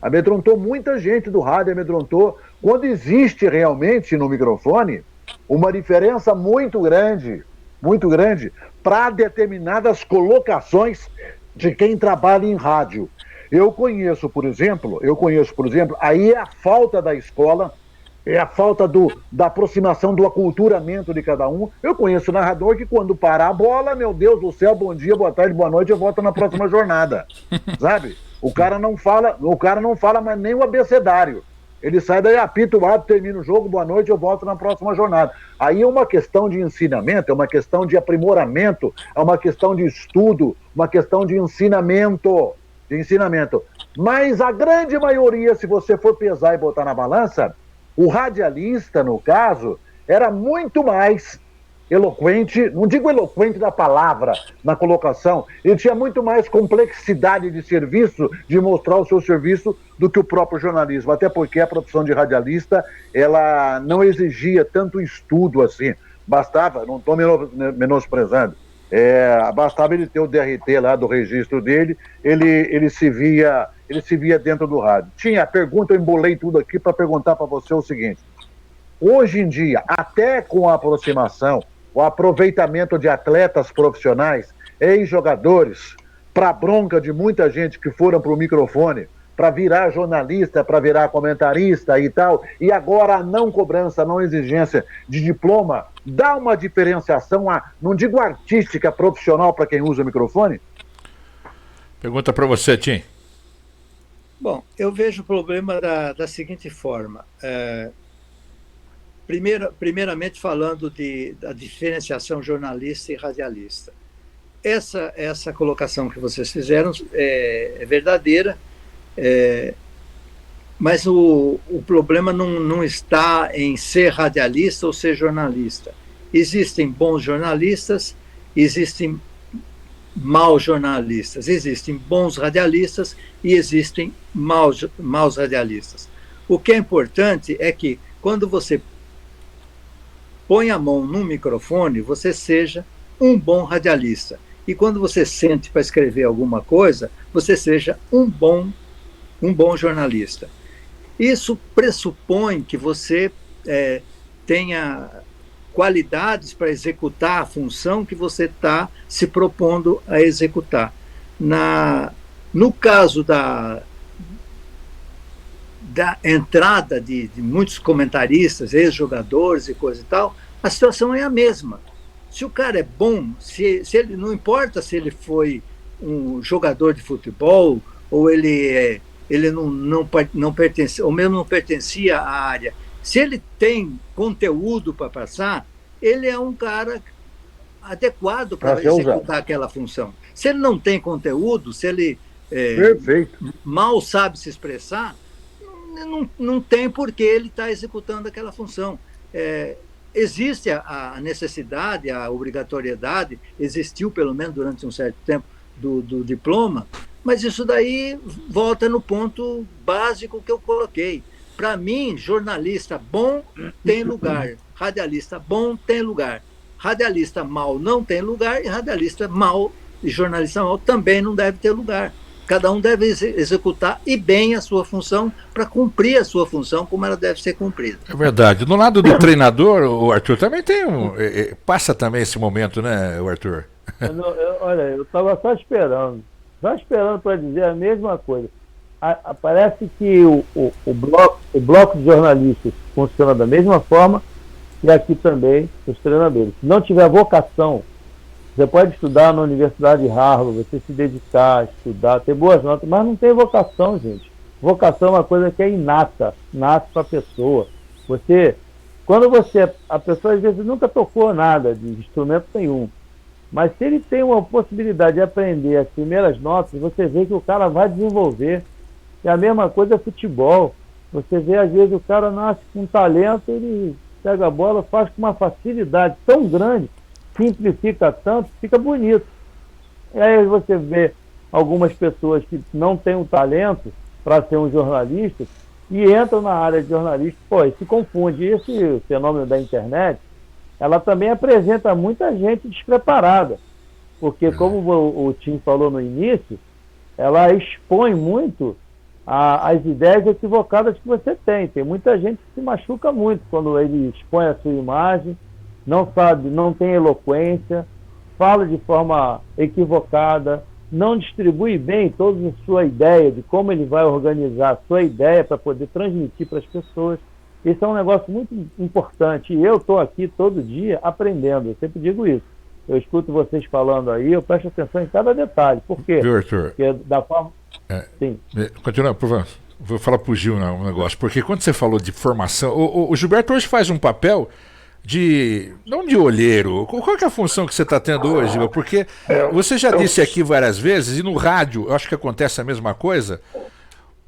Amedrontou muita gente do rádio, amedrontou. Quando existe realmente no microfone uma diferença muito grande para determinadas colocações de quem trabalha em rádio. Eu conheço, por exemplo, aí é a falta da escola, é a falta da aproximação, do aculturamento de cada um. Eu conheço narrador que quando parar a bola, meu Deus do céu, bom dia, boa tarde, boa noite, eu volto na próxima jornada. Sabe? O cara não fala mais nem o abecedário. Ele sai daí, apita o árbitro, termina o jogo, boa noite, eu volto na próxima jornada. Aí é uma questão de ensinamento, é uma questão de aprimoramento, é uma questão de estudo, uma questão de ensinamento. Mas a grande maioria, se você for pesar e botar na balança, o radialista, no caso, era muito mais eloquente, não digo eloquente da palavra na colocação, ele tinha muito mais complexidade de serviço, de mostrar o seu serviço, do que o próprio jornalismo, até porque a profissão de radialista, ela não exigia tanto estudo assim, bastava, não estou menosprezando, bastava ele ter o DRT lá do registro dele, ele se via dentro do rádio. Tinha a pergunta, eu embolei tudo aqui para perguntar para você o seguinte: hoje em dia, até com a aproximação, o aproveitamento de atletas profissionais, ex-jogadores, para bronca de muita gente que foram para o microfone, para virar jornalista, para virar comentarista e tal, e agora a não cobrança, a não exigência de diploma, dá uma diferenciação, não digo artística, profissional para quem usa o microfone? Pergunta para você, Tim. Bom, eu vejo o problema da seguinte forma. Primeiramente falando da diferenciação jornalista e radialista. Essa colocação que vocês fizeram é verdadeira, mas o problema não está em ser radialista ou ser jornalista. Existem bons jornalistas, existem maus jornalistas. Existem bons radialistas e existem maus radialistas. O que é importante é que, quando você põe a mão no microfone, você seja um bom radialista. E quando você sente para escrever alguma coisa, você seja um bom jornalista. Isso pressupõe que você tenha qualidades para executar a função que você está se propondo a executar. No caso da entrada de muitos comentaristas, ex-jogadores e coisa e tal, a situação é a mesma. Se o cara é bom, se ele, não importa se ele foi um jogador de futebol ou ele não pertencia, ou mesmo não pertencia à área, se ele tem conteúdo para passar, ele é um cara adequado para executar aquela função. Se ele não tem conteúdo, se ele mal sabe se expressar, não tem por que ele estar executando aquela função. Existe a necessidade, a obrigatoriedade, existiu pelo menos durante um certo tempo do diploma, mas isso daí volta no ponto básico que eu coloquei. Para mim, jornalista bom tem lugar, radialista bom tem lugar, radialista mal não tem lugar, e radialista mal e jornalista mal também não deve ter lugar. Cada um deve executar e bem a sua função para cumprir a sua função como ela deve ser cumprida. É verdade. Do lado do treinador, o Arthur também tem passa também esse momento, né, o Arthur? Olha, eu estava só esperando para dizer a mesma coisa. Parece que o bloco de jornalistas funciona da mesma forma e aqui também os treinadores. Se não tiver vocação, você pode estudar na Universidade de Harvard, você se dedicar, estudar, ter boas notas, mas não tem vocação, gente. Vocação é uma coisa que é inata, nasce para a pessoa. A pessoa às vezes nunca tocou nada de instrumento nenhum, mas se ele tem uma possibilidade de aprender as primeiras notas, você vê que o cara vai desenvolver. E a mesma coisa é futebol. Você vê, às vezes, o cara nasce com talento, ele pega a bola, faz com uma facilidade tão grande, simplifica tanto, fica bonito. E aí você vê algumas pessoas que não têm o talento para ser um jornalista e entram na área de jornalista, e se confunde. Esse fenômeno da internet, ela também apresenta muita gente despreparada, porque, como o Tim falou no início, ela expõe muito as ideias equivocadas que você tem. Tem muita gente que se machuca muito quando ele expõe a sua imagem, não sabe, não tem eloquência, fala de forma equivocada, não distribui bem toda a sua ideia de como ele vai organizar a sua ideia para poder transmitir para as pessoas. Isso é um negócio muito importante e eu estou aqui todo dia aprendendo, eu sempre digo isso. Eu escuto vocês falando aí, eu presto atenção em cada detalhe. Por quê? Viu, Arthur? Porque da forma... Sim. Continua, por favor. Vou falar pro Gil um negócio, porque quando você falou de formação, o Gilberto hoje faz um papel não de olheiro. Qual que é a função que você está tendo hoje, Gil? Porque você já disse aqui várias vezes, e no rádio, eu acho que acontece a mesma coisa.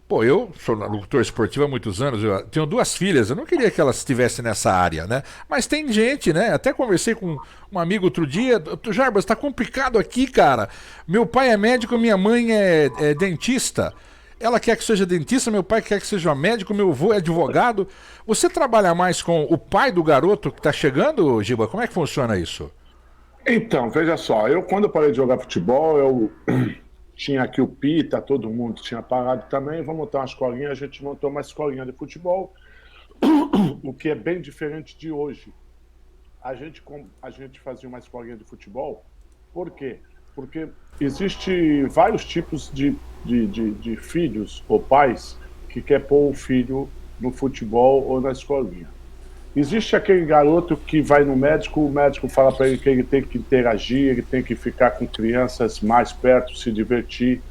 Eu sou locutor esportivo há muitos anos, eu tenho 2 filhas, eu não queria que elas estivessem nessa área, né? Mas tem gente, né? Até conversei com um amigo outro dia, Jarbas, está complicado aqui, cara. Meu pai é médico, minha mãe é dentista. Ela quer que seja dentista, meu pai quer que seja médico, meu avô é advogado. Você trabalha mais com o pai do garoto que está chegando, Giba? Como é que funciona isso? Então, veja só, quando eu parei de jogar futebol, eu tinha aqui o Pita, todo mundo tinha parado também, vamos montar uma escolinha, a gente montou uma escolinha de futebol, o que é bem diferente de hoje. A gente fazia uma escolinha de futebol, por quê? Porque existe vários tipos de filhos ou pais que quer pôr o filho no futebol ou na escolinha. Existe aquele garoto que vai no médico, o médico fala para ele que ele tem que interagir, ele tem que ficar com crianças mais perto, se divertir,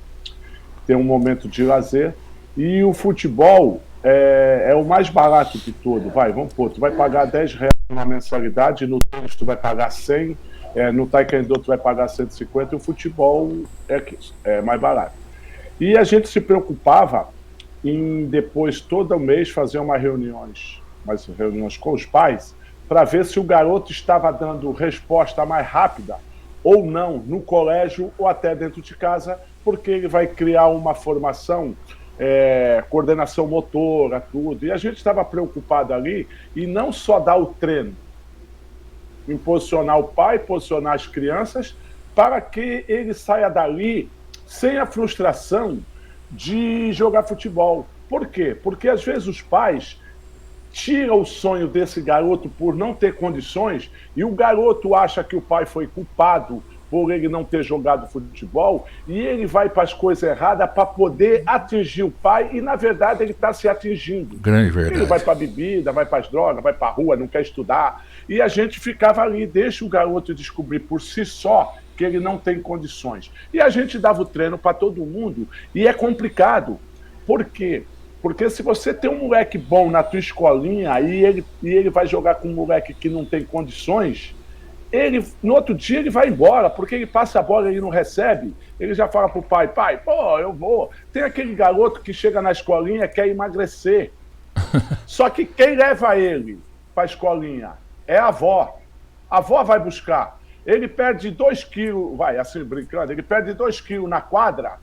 ter um momento de lazer. E o futebol é o mais barato de tudo. Vamos pôr, tu vai pagar R$10 na mensalidade, no tênis tu vai pagar 100, no taekwondo tu vai pagar 150, e o futebol é mais barato. E a gente se preocupava em depois, todo mês, fazer umas reuniões com os pais, para ver se o garoto estava dando resposta mais rápida ou não no colégio ou até dentro de casa, porque ele vai criar uma formação, coordenação motora, tudo. E a gente estava preocupado ali em não só dar o treino, em posicionar o pai, posicionar as crianças, para que ele saia dali sem a frustração de jogar futebol. Por quê? Porque às vezes os pais tiram o sonho desse garoto por não ter condições e o garoto acha que o pai foi culpado por ele não ter jogado futebol e ele vai para as coisas erradas para poder atingir o pai e, na verdade, ele está se atingindo. Grande verdade. Ele vai para a bebida, vai para as drogas, vai para a rua, não quer estudar. E a gente ficava ali, deixa o garoto descobrir por si só que ele não tem condições. E a gente dava o treino para todo mundo. E é complicado. Por quê? Porque se você tem um moleque bom na tua escolinha e ele vai jogar com um moleque que não tem condições, no outro dia ele vai embora, porque ele passa a bola e ele não recebe. Ele já fala pro pai, pô, eu vou. Tem aquele garoto que chega na escolinha e quer emagrecer. Só que quem leva ele para a escolinha é a avó. A avó vai buscar. Ele perde 2 quilos, assim, brincando, ele perde 2 quilos na quadra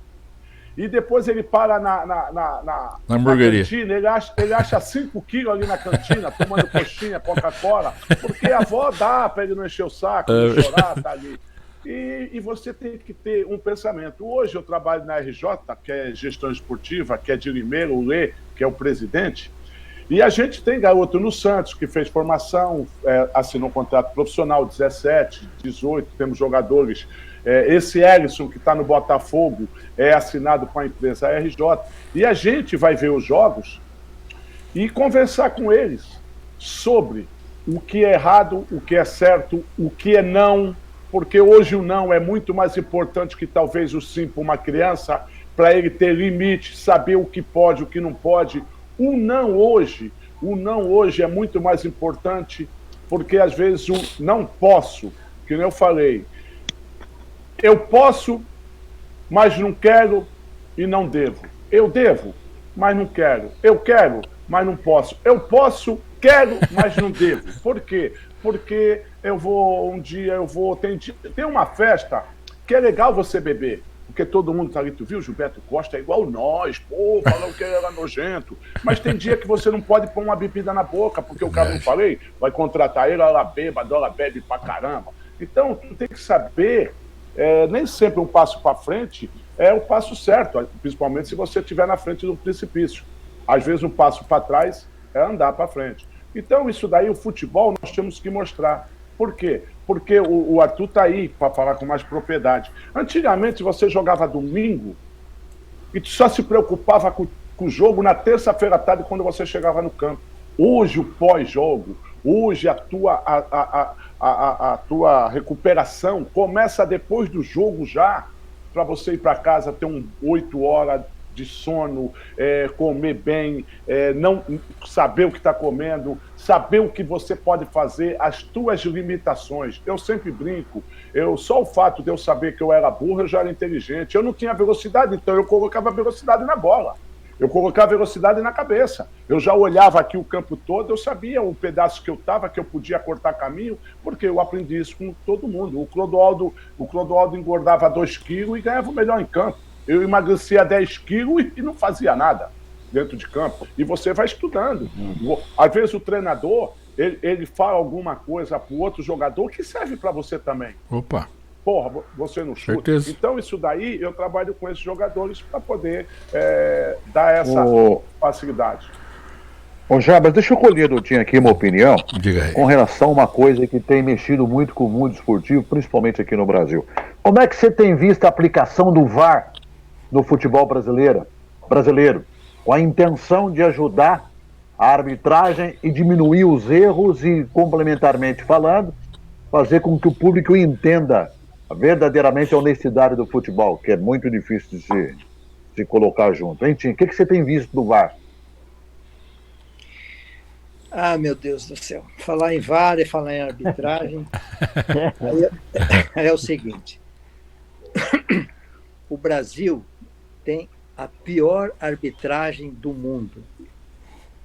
e depois ele para na hamburgueria. Cantina, ele acha 5 quilos ali na cantina, tomando coxinha, Coca-Cola, porque a avó dá para ele não encher o saco, não chorar, tá ali. E você tem que ter um pensamento. Hoje eu trabalho na RJ, que é gestão esportiva, que é de Limeira, o Lê, que é o presidente, e a gente tem garoto no Santos que fez formação, assinou um contrato profissional, 17, 18, temos jogadores. Esse Ellison, que está no Botafogo, é assinado com a empresa RJ. E a gente vai ver os jogos e conversar com eles sobre o que é errado, o que é certo, o que é não, porque hoje o não é muito mais importante que talvez o sim para uma criança, para ele ter limite, saber o que pode, o que não pode. O não hoje é muito mais importante, porque às vezes o não posso, que nem eu falei, eu posso, mas não quero e não devo. Eu devo, mas não quero. Eu quero, mas não posso. Eu posso, quero, mas não devo. Por quê? Porque tem uma festa que é legal você beber. Porque todo mundo tá ali, tu viu, Gilberto Costa é igual nós, pô, falando que ele era nojento. Mas tem dia que você não pode pôr uma bebida na boca, porque o cara, não falei, vai contratar ele, ela bêbada, ela bebe pra caramba. Então, tu tem que saber, nem sempre um passo para frente é o passo certo, principalmente se você estiver na frente do precipício. Às vezes um passo para trás é andar para frente. Então, isso daí, o futebol, nós temos que mostrar. Por quê? Porque o Arthur está aí para falar com mais propriedade. Antigamente, você jogava domingo e tu só se preocupava com o jogo na terça-feira à tarde, quando você chegava no campo. Hoje, o pós-jogo, hoje a tua recuperação começa depois do jogo já, para você ir para casa ter 8 horas de sono, comer bem, não saber o que está comendo, saber o que você pode fazer, as tuas limitações. Eu sempre brinco, só o fato de eu saber que eu era burro, eu já era inteligente. Eu não tinha velocidade, então eu colocava velocidade na bola. Eu colocava velocidade na cabeça. Eu já olhava aqui o campo todo, eu sabia o pedaço que eu estava, que eu podia cortar caminho, porque eu aprendi isso com todo mundo. O Clodoaldo engordava 2 quilos e ganhava o melhor em campo. Eu emagrecia 10 quilos e não fazia nada dentro de campo. E você vai estudando. Às vezes o treinador, ele fala alguma coisa para o outro jogador que serve para você também. Opa! Porra, você não chuta. Certeza. Então, isso daí, eu trabalho com esses jogadores para poder dar essa facilidade. Ô Jabas, deixa eu colher do Tim aqui uma opinião. Diga aí. Com relação a uma coisa que tem mexido muito com o mundo esportivo, principalmente aqui no Brasil. Como é que você tem visto a aplicação do VAR no futebol brasileiro, com a intenção de ajudar a arbitragem e diminuir os erros e, complementarmente falando, fazer com que o público entenda verdadeiramente a honestidade do futebol, que é muito difícil de se colocar junto. Hein, Tim? O que você tem visto do VAR? Ah, meu Deus do céu. Falar em VAR e falar em arbitragem é o seguinte. O Brasil tem a pior arbitragem do mundo.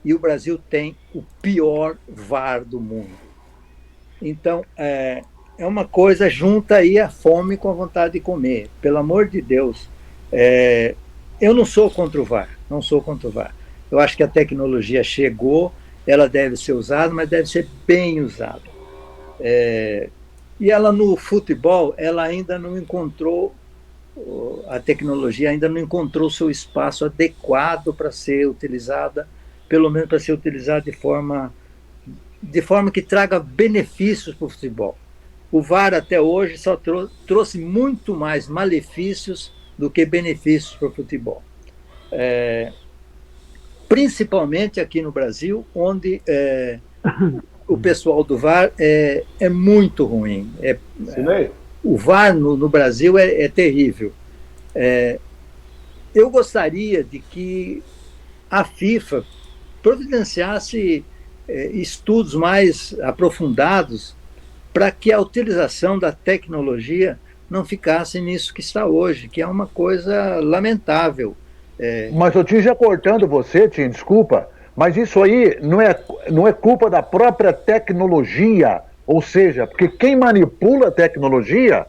E o Brasil tem o pior VAR do mundo. Então, é uma coisa, junta aí a fome com a vontade de comer. Pelo amor de Deus. Eu não sou contra o VAR, não sou contra o VAR. Eu acho que a tecnologia chegou, ela deve ser usada, mas deve ser bem usada. E ela no futebol, ela ainda não encontrou, a tecnologia ainda não encontrou seu espaço adequado para ser utilizada, pelo menos para ser utilizada de forma que traga benefícios para o futebol. O VAR até hoje só trouxe muito mais malefícios do que benefícios para o futebol. Principalmente aqui no Brasil, onde o pessoal do VAR é muito ruim. O VAR no Brasil é terrível. Eu gostaria de que a FIFA providenciasse estudos mais aprofundados para que a utilização da tecnologia não ficasse nisso que está hoje, que é uma coisa lamentável. Mas eu tinha já cortando você, Tim, desculpa, mas isso aí não é culpa da própria tecnologia, ou seja, porque quem manipula a tecnologia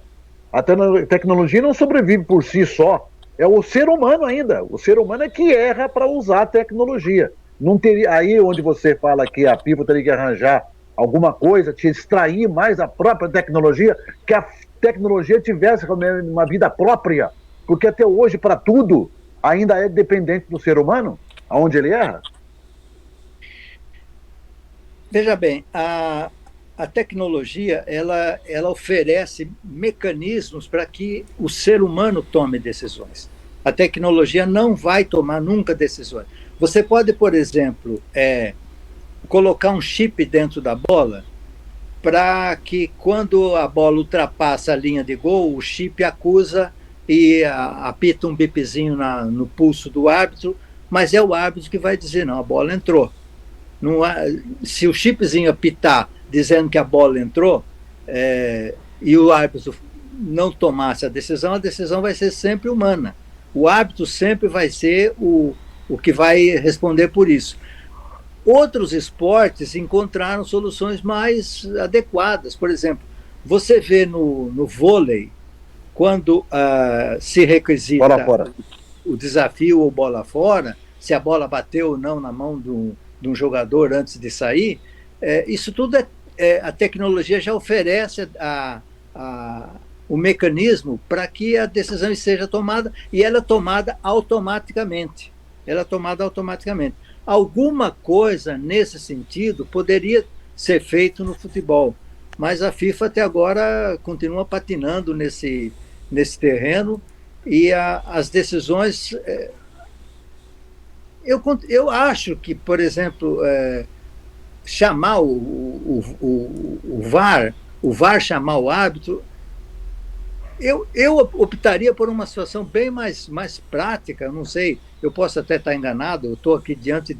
não sobrevive por si só, é o ser humano ainda, o ser humano é que erra para usar a tecnologia. Não teria, aí onde você fala que a FIFA teria que arranjar alguma coisa, te extrair mais a própria tecnologia, que a tecnologia tivesse uma vida própria, porque até hoje, para tudo, ainda é dependente do ser humano, aonde ele erra. Veja bem, a tecnologia ela oferece mecanismos para que o ser humano tome decisões. A tecnologia não vai tomar nunca decisões. Você pode, por exemplo, colocar um chip dentro da bola para que quando a bola ultrapassa a linha de gol, o chip acusa e apita um bipzinho no pulso do árbitro, mas é o árbitro que vai dizer, não, a bola entrou. Se o chipzinho apitar dizendo que a bola entrou e o árbitro não tomasse a decisão vai ser sempre humana. O árbitro sempre vai ser o que vai responder por isso. Outros esportes encontraram soluções mais adequadas. Por exemplo, você vê no vôlei, quando se requisita o desafio ou bola fora, se a bola bateu ou não na mão de um jogador antes de sair, isso tudo a tecnologia já oferece o mecanismo para que a decisão seja tomada, e ela é tomada automaticamente. Alguma coisa nesse sentido poderia ser feito no futebol, mas a FIFA até agora continua patinando nesse terreno, e as decisões... Eu acho que, por exemplo, chamar o VAR chamar o árbitro, eu optaria por uma situação bem mais prática. Não sei, eu posso até estar enganado, eu estou aqui diante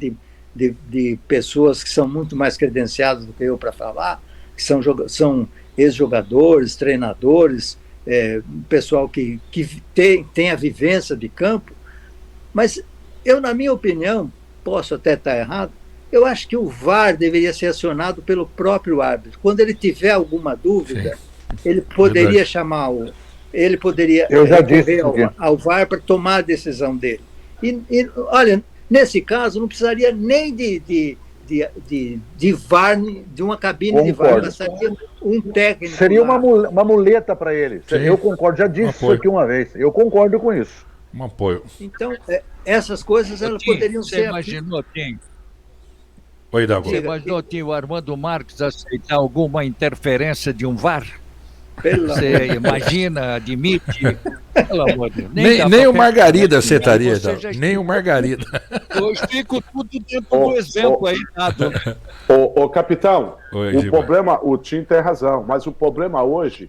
de pessoas que são muito mais credenciadas do que eu para falar, que são ex-jogadores, treinadores, pessoal que tem a vivência de campo, mas eu, na minha opinião, posso até estar errado, eu acho que o VAR deveria ser acionado pelo próprio árbitro. Quando ele tiver alguma dúvida, ele poderia chamar ele poderia recorrer ao VAR para tomar a decisão dele. E olha, nesse caso, não precisaria nem de VAR, de uma cabine de VAR, bastaria um técnico. Seria uma muleta para ele. Sim. Eu concordo, já disse isso aqui uma vez. Eu concordo com isso. Um apoio. Então, essas coisas elas poderiam ser... Você imaginou, Tim? Oi, Dago. Você imaginou, Tim, o Armando Marques aceitar alguma interferência de um VAR? Você imagina, admite? Pelo amor de Deus. Nem o Margarida aceitaria, nem o Margarida. Eu explico tudo dentro do exemplo aí, Nado. Capitão, Oi, o Tim tem razão, mas o problema hoje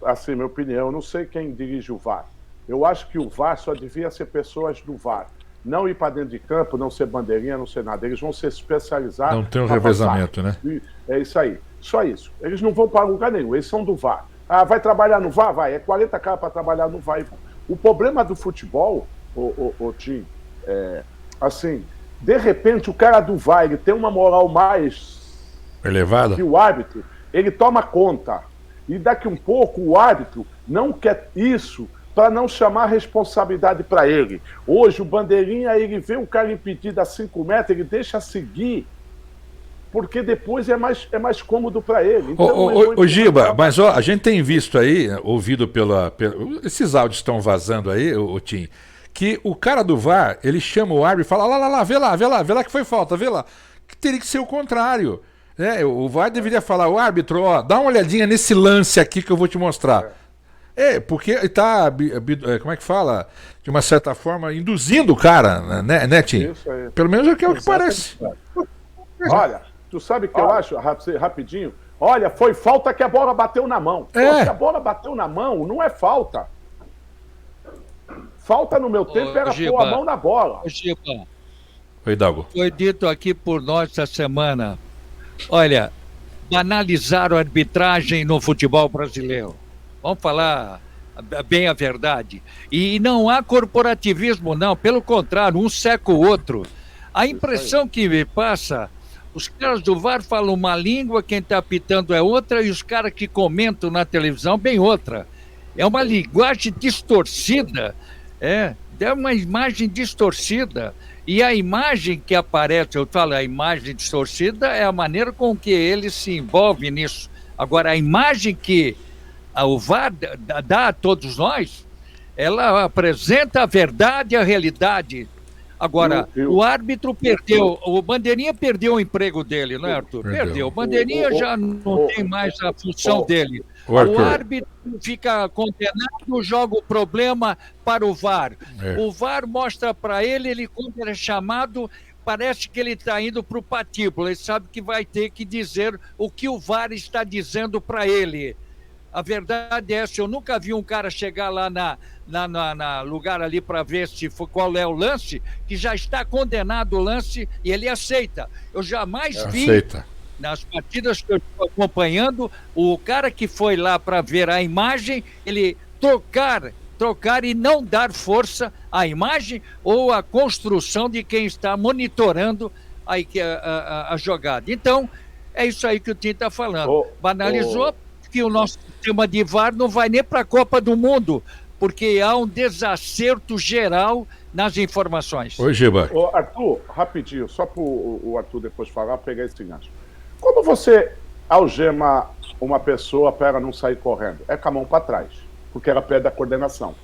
assim, minha opinião, eu não sei quem dirige o VAR. Eu acho que o VAR só devia ser pessoas do VAR. Não ir para dentro de campo, não ser bandeirinha, não ser nada. Eles vão se especializar. Não tem um revezamento, né? É isso aí. Só isso. Eles não vão para lugar nenhum. Eles são do VAR. Vai trabalhar no VAR? Vai. É 40 caras para trabalhar no VAR. O problema do futebol, Tim, assim, de repente o cara do VAR, ele tem uma moral mais elevada que o árbitro, ele toma conta. E daqui um pouco o árbitro não quer isso para não chamar responsabilidade para ele. Hoje o bandeirinha, ele vê o cara impedido a 5 metros, ele deixa seguir, porque depois é mais cômodo para ele. Então, ô Giba, mas ó, a gente tem visto aí, ouvido esses áudios estão vazando aí, ô Tim, que o cara do VAR, ele chama o árbitro e fala, lá, vê lá que foi falta, vê lá. Que teria que ser o contrário. O VAR deveria falar, o árbitro, ó, dá uma olhadinha nesse lance aqui que eu vou te mostrar. Porque ele tá, como é que fala? De uma certa forma, induzindo o cara, né, Tim? Isso aí. Pelo menos é o que parece. Olha, tu sabe o que eu acho, rapidinho? Olha, foi falta que a bola bateu na mão. Se a bola bateu na mão, não é falta. Falta no meu tempo era pôr a mão na bola. Oi, Dago. Foi dito aqui por nós essa semana, olha, banalizaram a arbitragem no futebol brasileiro. Vamos falar bem a verdade. E não há corporativismo, não. Pelo contrário, um seca o outro. A impressão que me passa, os caras do VAR falam uma língua, quem está apitando é outra, e os caras que comentam na televisão bem outra. É uma linguagem distorcida, é uma imagem distorcida. E a imagem que aparece, eu falo, a imagem distorcida é a maneira com que ele se envolve nisso. Agora, a imagem que o VAR dá a todos nós, ela apresenta a verdade e a realidade. Agora, o árbitro perdeu, o Bandeirinha perdeu o emprego dele, não é, Arthur? Perdeu. O Bandeirinha já não tem mais a função dele. O árbitro fica condenado, joga o problema para o VAR. O VAR mostra para ele, quando ele é chamado, parece que ele está indo para o patíbulo. Ele sabe que vai ter que dizer o que o VAR está dizendo para ele. A verdade é essa, eu nunca vi um cara chegar lá na lugar ali para ver qual é o lance, que já está condenado o lance e ele aceita. Eu jamais vi, nas partidas que eu estou acompanhando, o cara que foi lá para ver a imagem, ele trocar e não dar força à imagem ou à construção de quem está monitorando a jogada. Então, é isso aí que o Tim está falando. Banalizou que o nosso sistema de VAR não vai nem para a Copa do Mundo, porque há um desacerto geral nas informações. Oi, Giba. Arthur, rapidinho, só para o Arthur depois falar, pegar esse gancho. Quando você algema uma pessoa para ela não sair correndo, é com a mão para trás, porque ela perde a coordenação.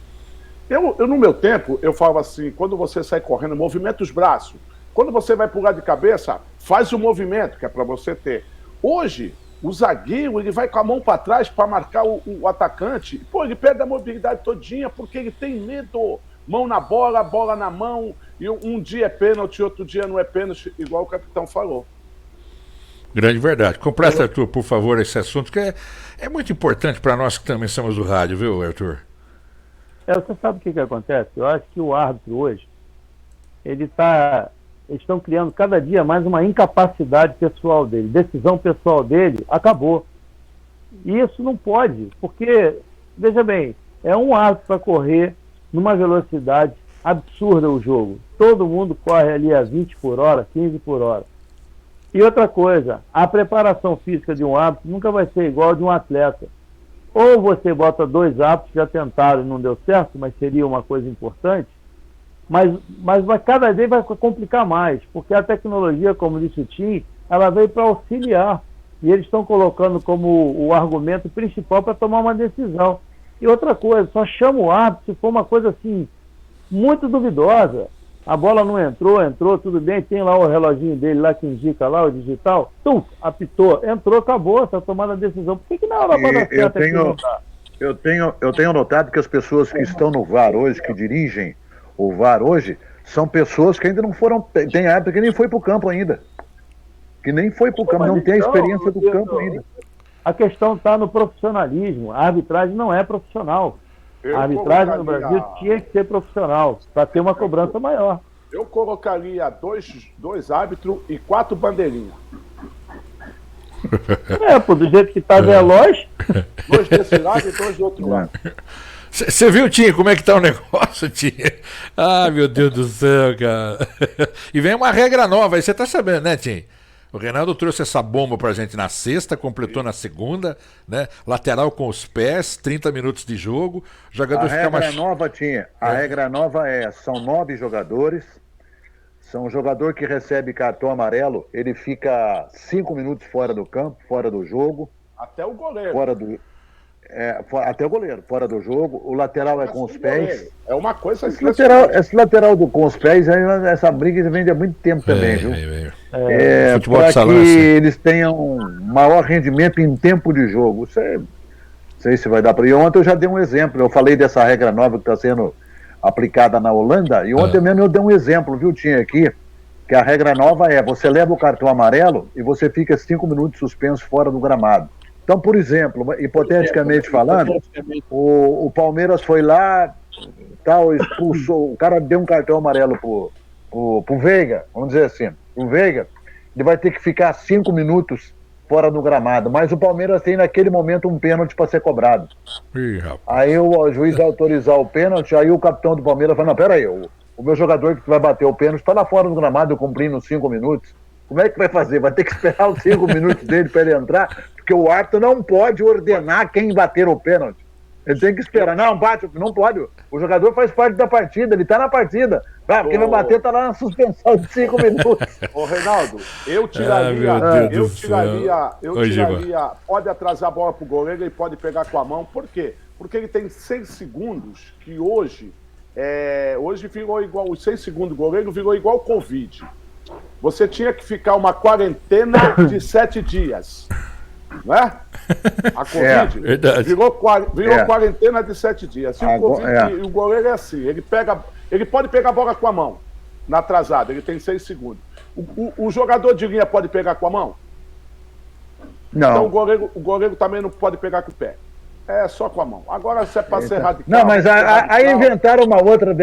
Eu, no meu tempo, eu falava assim, quando você sai correndo, movimenta os braços. Quando você vai pular de cabeça, faz o movimento, que é para você ter. Hoje, o zagueiro, ele vai com a mão para trás para marcar o atacante. Pô, ele perde a mobilidade todinha porque ele tem medo. Mão na bola, bola na mão. E um dia é pênalti, outro dia não é pênalti, igual o capitão falou. Grande verdade. Completa, Arthur, por favor, esse assunto, que é muito importante para nós que também somos do rádio, viu, Arthur? Você sabe o que acontece? Eu acho que o árbitro hoje, eles estão criando cada dia mais uma incapacidade pessoal dele. Decisão pessoal dele acabou. E isso não pode, porque, veja bem, é um árbitro para correr numa velocidade absurda o jogo. Todo mundo corre ali a 20 por hora, 15 por hora. E outra coisa, a preparação física de um árbitro nunca vai ser igual a de um atleta. Ou você bota 2 árbitros, já tentaram e não deu certo, mas seria uma coisa importante, mas cada vez vai complicar mais, porque a tecnologia, como disse o Tim, ela veio para auxiliar, e eles estão colocando como o argumento principal para tomar uma decisão. E outra coisa, só chama o árbitro se for uma coisa assim, muito duvidosa. A bola não entrou, tudo bem, tem lá o reloginho dele lá que indica lá, o digital, apitou, entrou, acabou, está tomando a decisão. Por que na hora para dar certo aqui não dá? Eu tenho notado que as pessoas que estão no VAR hoje, que dirigem o VAR hoje, são pessoas que ainda não foram, tem árbitro que nem foi para o campo ainda. Que nem foi para o campo, não tem a experiência do campo ainda. A questão está no profissionalismo. A arbitragem não é profissional. A arbitragem no Brasil tinha que ser profissional, para ter uma cobrança maior. Eu colocaria dois árbitros e 4 bandeirinhas. Do jeito que está veloz. 2 desse lado e 2 do outro lado. Você viu, Tim, como é que tá o negócio, Tim? Ah, meu Deus do céu, cara. E vem uma regra nova, aí você tá sabendo, né, Tim? O Reinaldo trouxe essa bomba pra gente na sexta, completou na segunda, né? Lateral com os pés, 30 minutos de jogo. O jogador A fica regra mais. nova tinha. A regra nova são 9 jogadores. São um jogador que recebe cartão amarelo, ele fica 5 minutos fora do campo, fora do jogo. Até o goleiro. Até o goleiro, fora do jogo. O lateral é com os pés. É uma coisa Esse lateral com os pés, essa briga vem há muito tempo também, viu? Futebol de Para salão que é assim. eles tenham maior rendimento em tempo de jogo. Não sei se vai dar para. E ontem eu já dei um exemplo. Eu falei dessa regra nova que está sendo aplicada na Holanda. E ontem mesmo eu dei um exemplo, viu, Tinha aqui, que a regra nova você leva o cartão amarelo e você fica 5 minutos suspenso fora do gramado. Então, por exemplo, hipoteticamente falando, o Palmeiras foi lá, tal, expulsou, o cara deu um cartão amarelo pro Veiga, vamos dizer assim, o Veiga, ele vai ter que ficar 5 minutos fora do gramado, mas o Palmeiras tem naquele momento um pênalti para ser cobrado. Ih, rapaz. Aí o juiz vai autorizar o pênalti, aí o capitão do Palmeiras fala, não, peraí, o meu jogador que vai bater o pênalti está lá fora do gramado cumprindo 5 minutos. Como é que vai fazer? Vai ter que esperar os 5 minutos dele para ele entrar, porque o árbitro não pode ordenar quem bater o pênalti. Ele tem que esperar. Não, bate, não pode. O jogador faz parte da partida, ele está na partida. Quem vai bater está lá na suspensão de 5 minutos. Ô, Reinaldo, eu tiraria. Pode atrasar a bola pro goleiro e pode pegar com a mão. Por quê? Porque ele tem 6 segundos, que hoje virou igual. Os 6 segundos do goleiro virou igual Covid. Você tinha que ficar uma quarentena de 7 dias. Não é? A Covid virou quarentena de 7 dias. E o goleiro é assim, ele pode pegar a bola com a mão na atrasada, ele tem 6 segundos. O jogador de linha pode pegar com a mão? Não. Então o goleiro também não pode pegar com o pé. É só com a mão. Agora se é para ser radical. Não, mas aí inventaram uma outra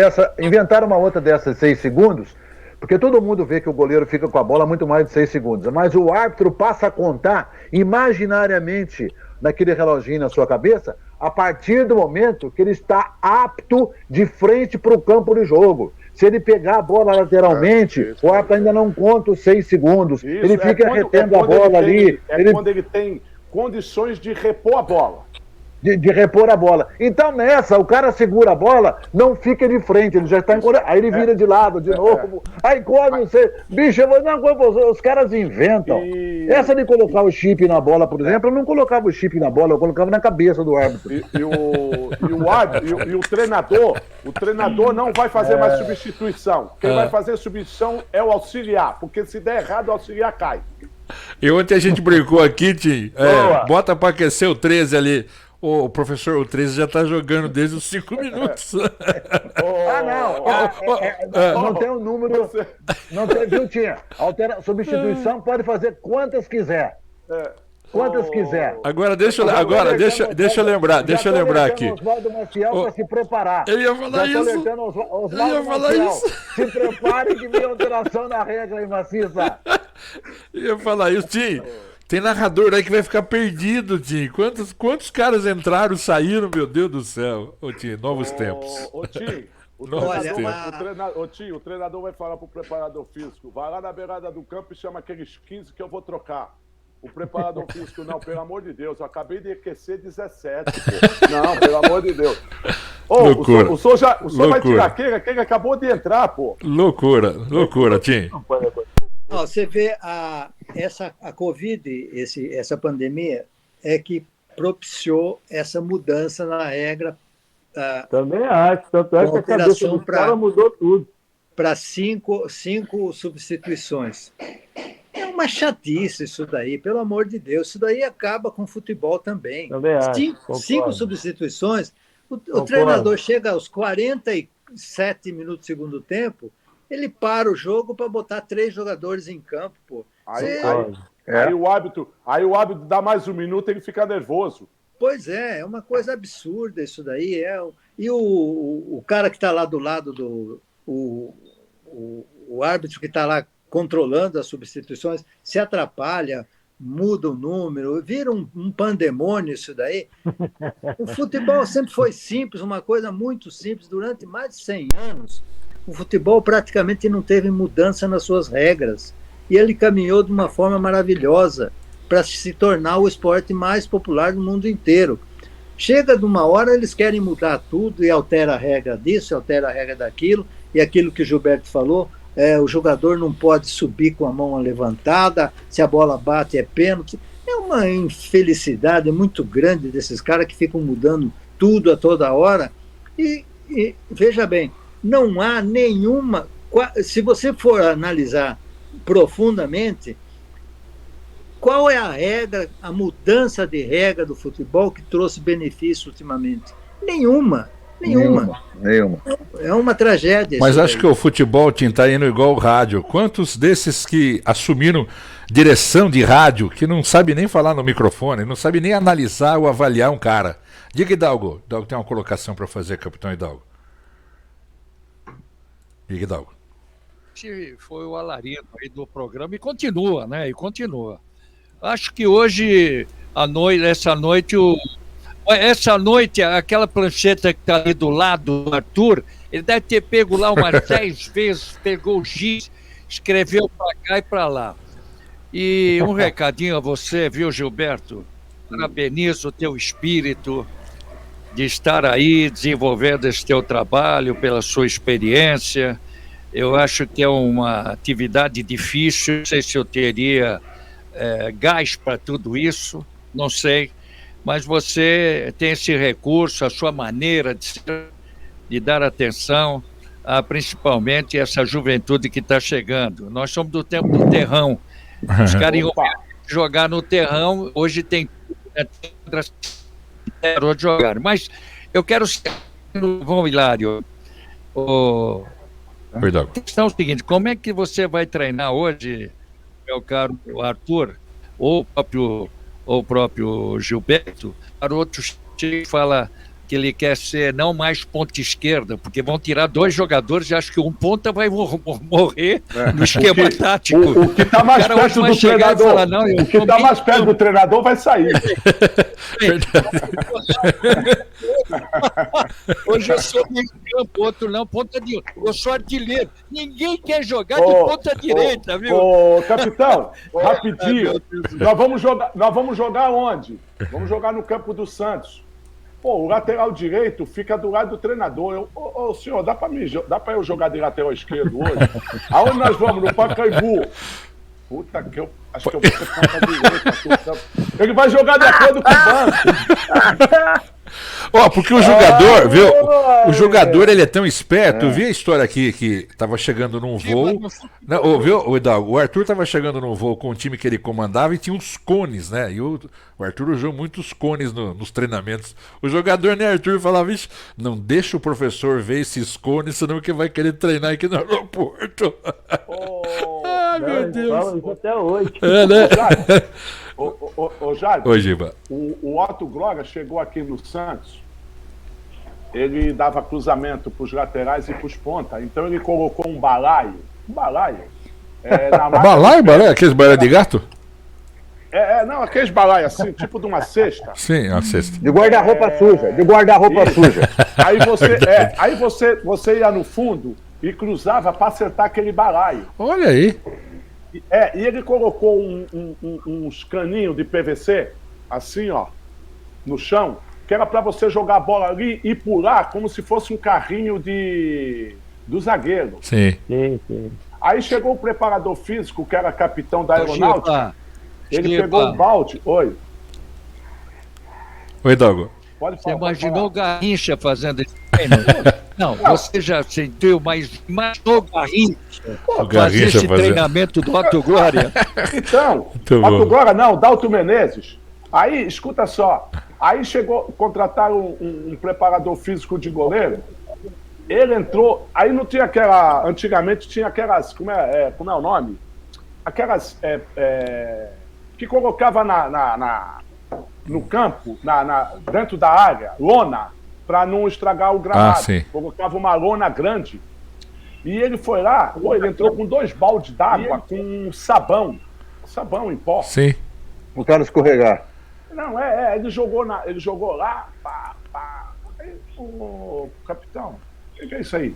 dessas 6 segundos. Porque todo mundo vê que o goleiro fica com a bola muito mais de 6 segundos. Mas o árbitro passa a contar imaginariamente naquele reloginho na sua cabeça a partir do momento que ele está apto de frente para o campo de jogo. Se ele pegar a bola lateralmente, o árbitro ainda não conta os 6 segundos. Ele fica retendo a bola ali. Quando ele tem condições de repor a bola. De repor a bola. Então nessa, o cara segura a bola, não fica de frente, ele já está encorajado. Aí ele vira de lado de novo. Aí corre, não sei. Bicho, os caras inventam. Essa de colocar o chip na bola, por exemplo, eu não colocava o chip na bola, eu colocava na cabeça do árbitro. E o treinador não vai fazer mais substituição. Quem vai fazer substituição é o auxiliar, porque se der errado, o auxiliar cai. E ontem a gente brincou aqui, Tim. Bota para aquecer o 13 ali. O professor, o 13 já tá jogando desde os 5 minutos. Não tem um número. Não tem, viu, Tinha? Substituição pode fazer quantas quiser. Quantas quiser. Agora deixa eu lembrar aqui. Oswaldo Maciel para se preparar. Eu ia falar isso. Se prepare que vem alteração na regra aí, maciça. Eu ia falar isso, Tim. Tem narrador aí que vai ficar perdido, Tim. Quantos caras entraram, saíram, meu Deus do céu. Ô, Tim, novos tempos. Ô, Tim, o treinador vai falar pro preparador físico, vai lá na beirada do campo e chama aqueles 15 que eu vou trocar. O preparador físico, não, pelo amor de Deus, eu acabei de aquecer 17, pô. Não, pelo amor de Deus. Loucura. O senhor vai tirar aquele acabou de entrar, pô. Loucura, Tim. Você vê a Covid, essa pandemia, é que propiciou essa mudança na regra. Também acho, tanto é que a cabeça do cara mudou tudo. Para cinco substituições. É uma chatice isso daí, pelo amor de Deus. Isso daí acaba com o futebol também. Também acho, 5 substituições, o treinador chega aos 47 minutos do segundo tempo, ele para o jogo para botar 3 jogadores em campo, pô. Aí o árbitro dá mais 1 minuto e ele fica nervoso. Pois é uma coisa absurda isso daí. E o cara que está lá do lado do... O árbitro que está lá controlando as substituições se atrapalha, muda o número, vira um pandemônio isso daí. O futebol sempre foi simples, uma coisa muito simples. Durante mais de 100 anos, o futebol praticamente não teve mudança nas suas regras. e ele caminhou de uma forma maravilhosa para se tornar o esporte mais popular do mundo inteiro. Chega de uma hora, eles querem mudar tudo e altera a regra disso, altera a regra daquilo, e aquilo que o Gilberto falou, o jogador não pode subir com a mão levantada, se a bola bate é pênalti. É uma infelicidade muito grande desses caras que ficam mudando tudo a toda hora. E veja bem, não há nenhuma... Se você for analisar profundamente, qual é a regra, a mudança de regra do futebol que trouxe benefício ultimamente? Nenhuma. É uma tragédia. Mas acho que o futebol está indo igual o rádio. Quantos desses que assumiram direção de rádio, que não sabe nem falar no microfone, não sabe nem analisar ou avaliar um cara? Diga, Hidalgo. Hidalgo tem uma colocação para fazer, capitão Hidalgo. Diga, Hidalgo. Foi o alarido aí do programa e continua, né? E continua. Acho que hoje, essa noite, aquela plancheta que está ali do lado do Arthur, ele deve ter pego lá umas 10 vezes, pegou o giz, escreveu para cá e para lá. E um recadinho a você, viu, Gilberto? Parabenizo o teu espírito de estar aí desenvolvendo esse teu trabalho, pela sua experiência. Eu acho que é uma atividade difícil, não sei se eu teria gás para tudo isso, não sei, mas você tem esse recurso, a sua maneira de dar atenção a principalmente essa juventude que está chegando. Nós somos do tempo do terrão, os caras iam jogar no terrão, hoje tem de jogar, mas eu quero Vão Hilário, a questão é o seguinte, como é que você vai treinar hoje, meu caro Arthur, ou o próprio Gilberto, para outros que fala que ele quer ser não mais ponta esquerda, porque vão tirar 2 jogadores e acho que um ponta vai morrer no esquema tático. O que está mais perto do treinador, falar, não, o que está mais perto do treinador vai sair. Hoje eu sou meio campo, outro não, ponta direita. Eu sou artilheiro. Ninguém quer jogar de ponta direita, viu? Capitão, rapidinho. Nós vamos jogar onde? Vamos jogar no campo do Santos. O lateral direito fica do lado do treinador. Senhor, dá para eu jogar de lateral esquerdo hoje? Aonde nós vamos? No Pacaembu. Puta que eu... Acho que eu vou ter ponta direita. Ele vai jogar de acordo com o banco. Porque o jogador, viu? O jogador, ele é tão esperto. Eu vi a história aqui que tava chegando num voo. Não, viu, o Hidalgo? O Arthur tava chegando num voo com o time que ele comandava e tinha uns cones, né? E o Arthur usou muitos cones nos treinamentos. O jogador, né, Arthur, falava: vixe, não deixa o professor ver esses cones, senão que vai querer treinar aqui no aeroporto. Ai, meu Deus. Fala isso até hoje. Né? Jair, Oi, Giba. O Otto Glória chegou aqui no Santos, ele dava cruzamento para os laterais e para os pontas, então ele colocou um balaio. Balaio? Aqueles balaio de gato? Não, aqueles balaios assim, tipo de uma cesta. Sim, uma cesta. De guarda-roupa suja, Aí você ia no fundo e cruzava para acertar aquele balaio. Olha aí. E ele colocou uns caninhos de PVC, assim, ó, no chão, que era para você jogar a bola ali e pular como se fosse um carrinho do zagueiro. Sim. Aí chegou o preparador físico, que era capitão da aeronáutica, ele pegou o balde. Oi, Douglas. Pode falar. Você imaginou o Garrincha fazendo esse treino? Não, você já sentiu, mas imaginou o Garrincha fazer esse treinamento do Otto Glória? Então, Otto Glória não, Dalton Menezes. Aí, escuta só, aí contrataram um preparador físico de goleiro, ele entrou, aí não tinha antigamente tinha aquelas, como é o nome? Aquelas, que colocava no campo, dentro da área, lona, para não estragar o gramado. Colocava uma lona grande. E ele foi lá, ele entrou com 2 baldes d'água, com sabão em pó. Sim. O cara escorregar. Não, ele jogou lá, pá. Aí, capitão, o que é isso aí?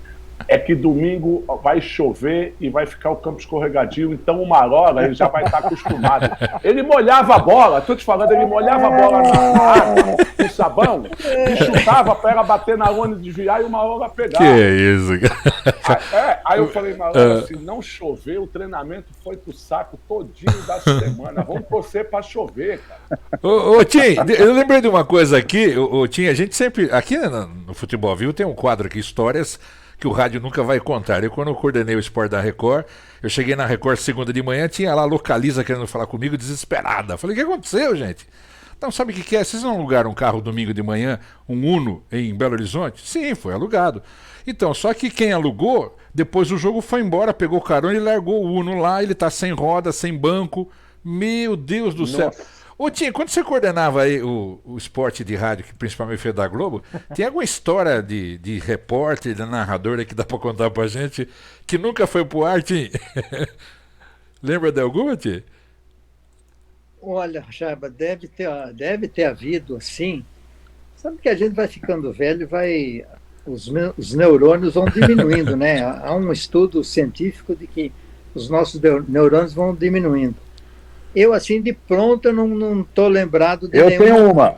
é que domingo vai chover e vai ficar o campo escorregadio, então o Marola ele já vai estar acostumado. Ele molhava a bola, tô te falando, ele molhava a bola na água, no sabão, e chutava para ela bater na lona, desviar e o Marola pegar. Que isso, cara. Aí eu falei, Marola, se não chover, o treinamento foi pro saco todinho da semana. Vamos torcer para chover, cara. Ô, Tim, eu lembrei de uma coisa aqui, ô, Tim, a gente sempre, aqui no Futebol Vivo tem um quadro aqui, histórias que o rádio nunca vai contar. Quando eu coordenei o esporte da Record, eu cheguei na Record segunda de manhã, tinha lá a Localiza querendo falar comigo, desesperada. Falei, o que aconteceu, gente? Não, sabe o que é? Vocês não alugaram um carro domingo de manhã, um Uno, em Belo Horizonte? Sim, foi alugado. Então, só que quem alugou, depois do jogo foi embora, pegou o carona e largou o Uno lá, ele tá sem roda, sem banco. Meu Deus do céu. Ô, Tim, quando você coordenava aí o esporte de rádio, que principalmente foi da Globo, tem alguma história de repórter, de narrador aí que dá pra contar pra gente, que nunca foi pro ar, Tim? Lembra de alguma, Tim? Olha, Jaba, deve ter havido assim. Sabe que a gente vai ficando velho, os neurônios vão diminuindo, né? Há um estudo científico de que os nossos neurônios vão diminuindo. Eu, assim, de pronto, eu não estou lembrado de nenhuma. Eu tenho uma.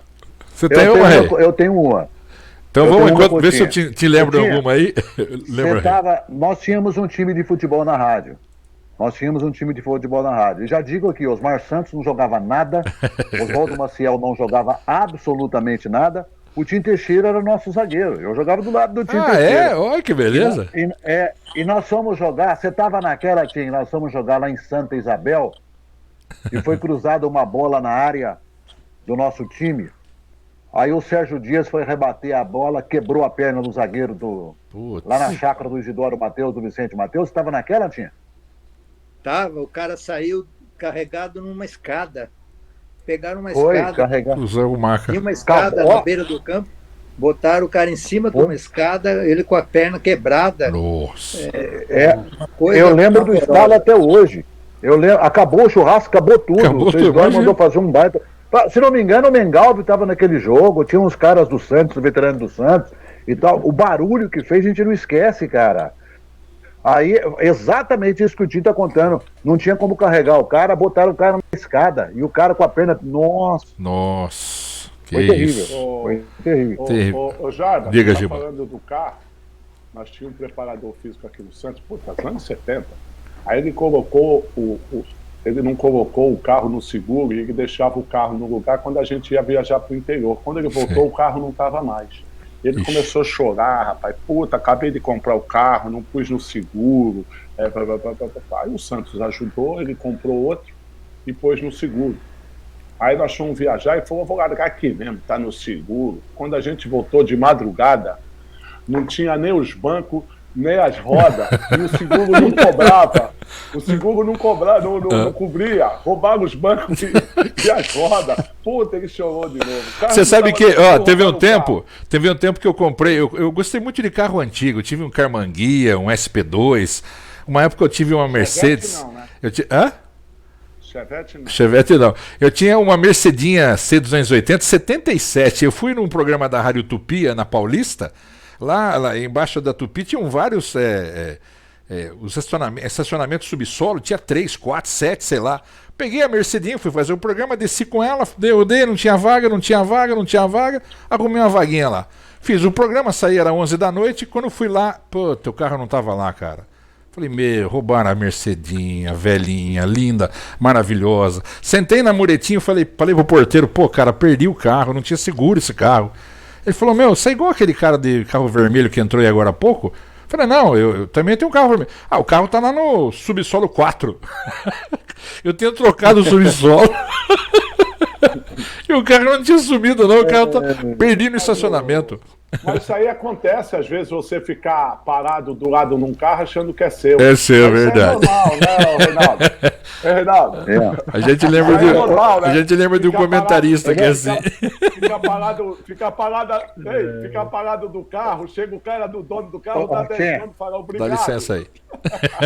Você tem uma, Rei? Eu tenho uma. Então vamos ver se eu te lembro de alguma aí. Nós tínhamos um time de futebol na rádio. E já digo aqui, Osmar Santos não jogava nada, Oswaldo Maciel não jogava absolutamente nada, o Tim Teixeira era nosso zagueiro. Eu jogava do lado do Tim Teixeira. Olha que beleza. E nós fomos jogar, você estava naquela, Tim, nós fomos jogar lá em Santa Isabel, e foi cruzada uma bola na área do nosso time. Aí o Sérgio Dias foi rebater a bola, quebrou a perna do zagueiro lá na chácara do Isidoro Mateus, do Vicente Mateus. Você estava naquela, Tinha? Tava, o cara saiu carregado numa escada. Pegaram uma Foi, escada. carregado. Usou o marca. E uma escada na beira do campo. Botaram o cara em cima de uma escada, ele com a perna quebrada. Nossa. Eu lembro do estalo até hoje. Acabou o churrasco, acabou tudo. O Isidoro mandou fazer um baita. Se não me engano, o Mengalvio estava naquele jogo, tinha uns caras do Santos, veterano do Santos e tal. O barulho que fez a gente não esquece, cara. Aí, exatamente isso que o Tim tá contando. Não tinha como carregar o cara, botaram o cara na escada. E o cara com a perna. Nossa. Foi terrível. Foi terrível. Ô, Jardim, diga, tá falando do carro. Nós tínhamos um preparador físico aqui no Santos, nos anos 70. Aí ele colocou ele não colocou o carro no seguro e ele deixava o carro no lugar quando a gente ia viajar para o interior. Quando ele voltou, o carro não estava mais. Ele começou a chorar, rapaz. Acabei de comprar o carro, não pus no seguro. Aí o Santos ajudou, ele comprou outro e pôs no seguro. Aí nós fomos viajar e falou, vou largar aqui mesmo, tá no seguro. Quando a gente voltou de madrugada, não tinha nem os bancos, nem as rodas, e o seguro não cobrava. O seguro não cobrava, não cobria. Roubaram os bancos e as rodas. Puta, ele chorou de novo. Você sabe que, teve um tempo que eu comprei, eu gostei muito de carro antigo. Eu tive um Carmanguia, um SP2. Uma época eu tive uma Mercedes. Chevette não, né? Chevette não. Eu tinha uma Mercedinha C280, 77. Eu fui num programa da Rádio Tupi, na Paulista. Lá embaixo da Tupi tinham vários os estacionamentos subsolo, tinha 3, 4, 7, sei lá. Peguei a Mercedinha, fui fazer o programa, desci com ela, não tinha vaga, arrumei uma vaguinha lá. Fiz o programa, saí, era 11 da noite, quando fui lá, teu carro não tava lá, cara. Falei, roubaram a Mercedinha, velhinha, linda, maravilhosa. Sentei na muretinha e falei pro porteiro, cara, perdi o carro, não tinha seguro esse carro. Ele falou, você é igual aquele cara de carro vermelho que entrou aí agora há pouco? Eu falei, não, eu também tenho um carro vermelho. O carro tá lá no subsolo 4. Eu tenho trocado o subsolo. E o carro não tinha subido, não. O carro tá perdido no estacionamento. Mas isso aí acontece, às vezes, você ficar parado do lado num carro achando que é seu. É seu, é verdade. É normal, né, Reinaldo? Reinaldo. A gente lembra de um comentarista que é assim. Fica parado do carro, chega o cara do dono do carro, dá 10 anos, fala obrigado. Dá licença aí.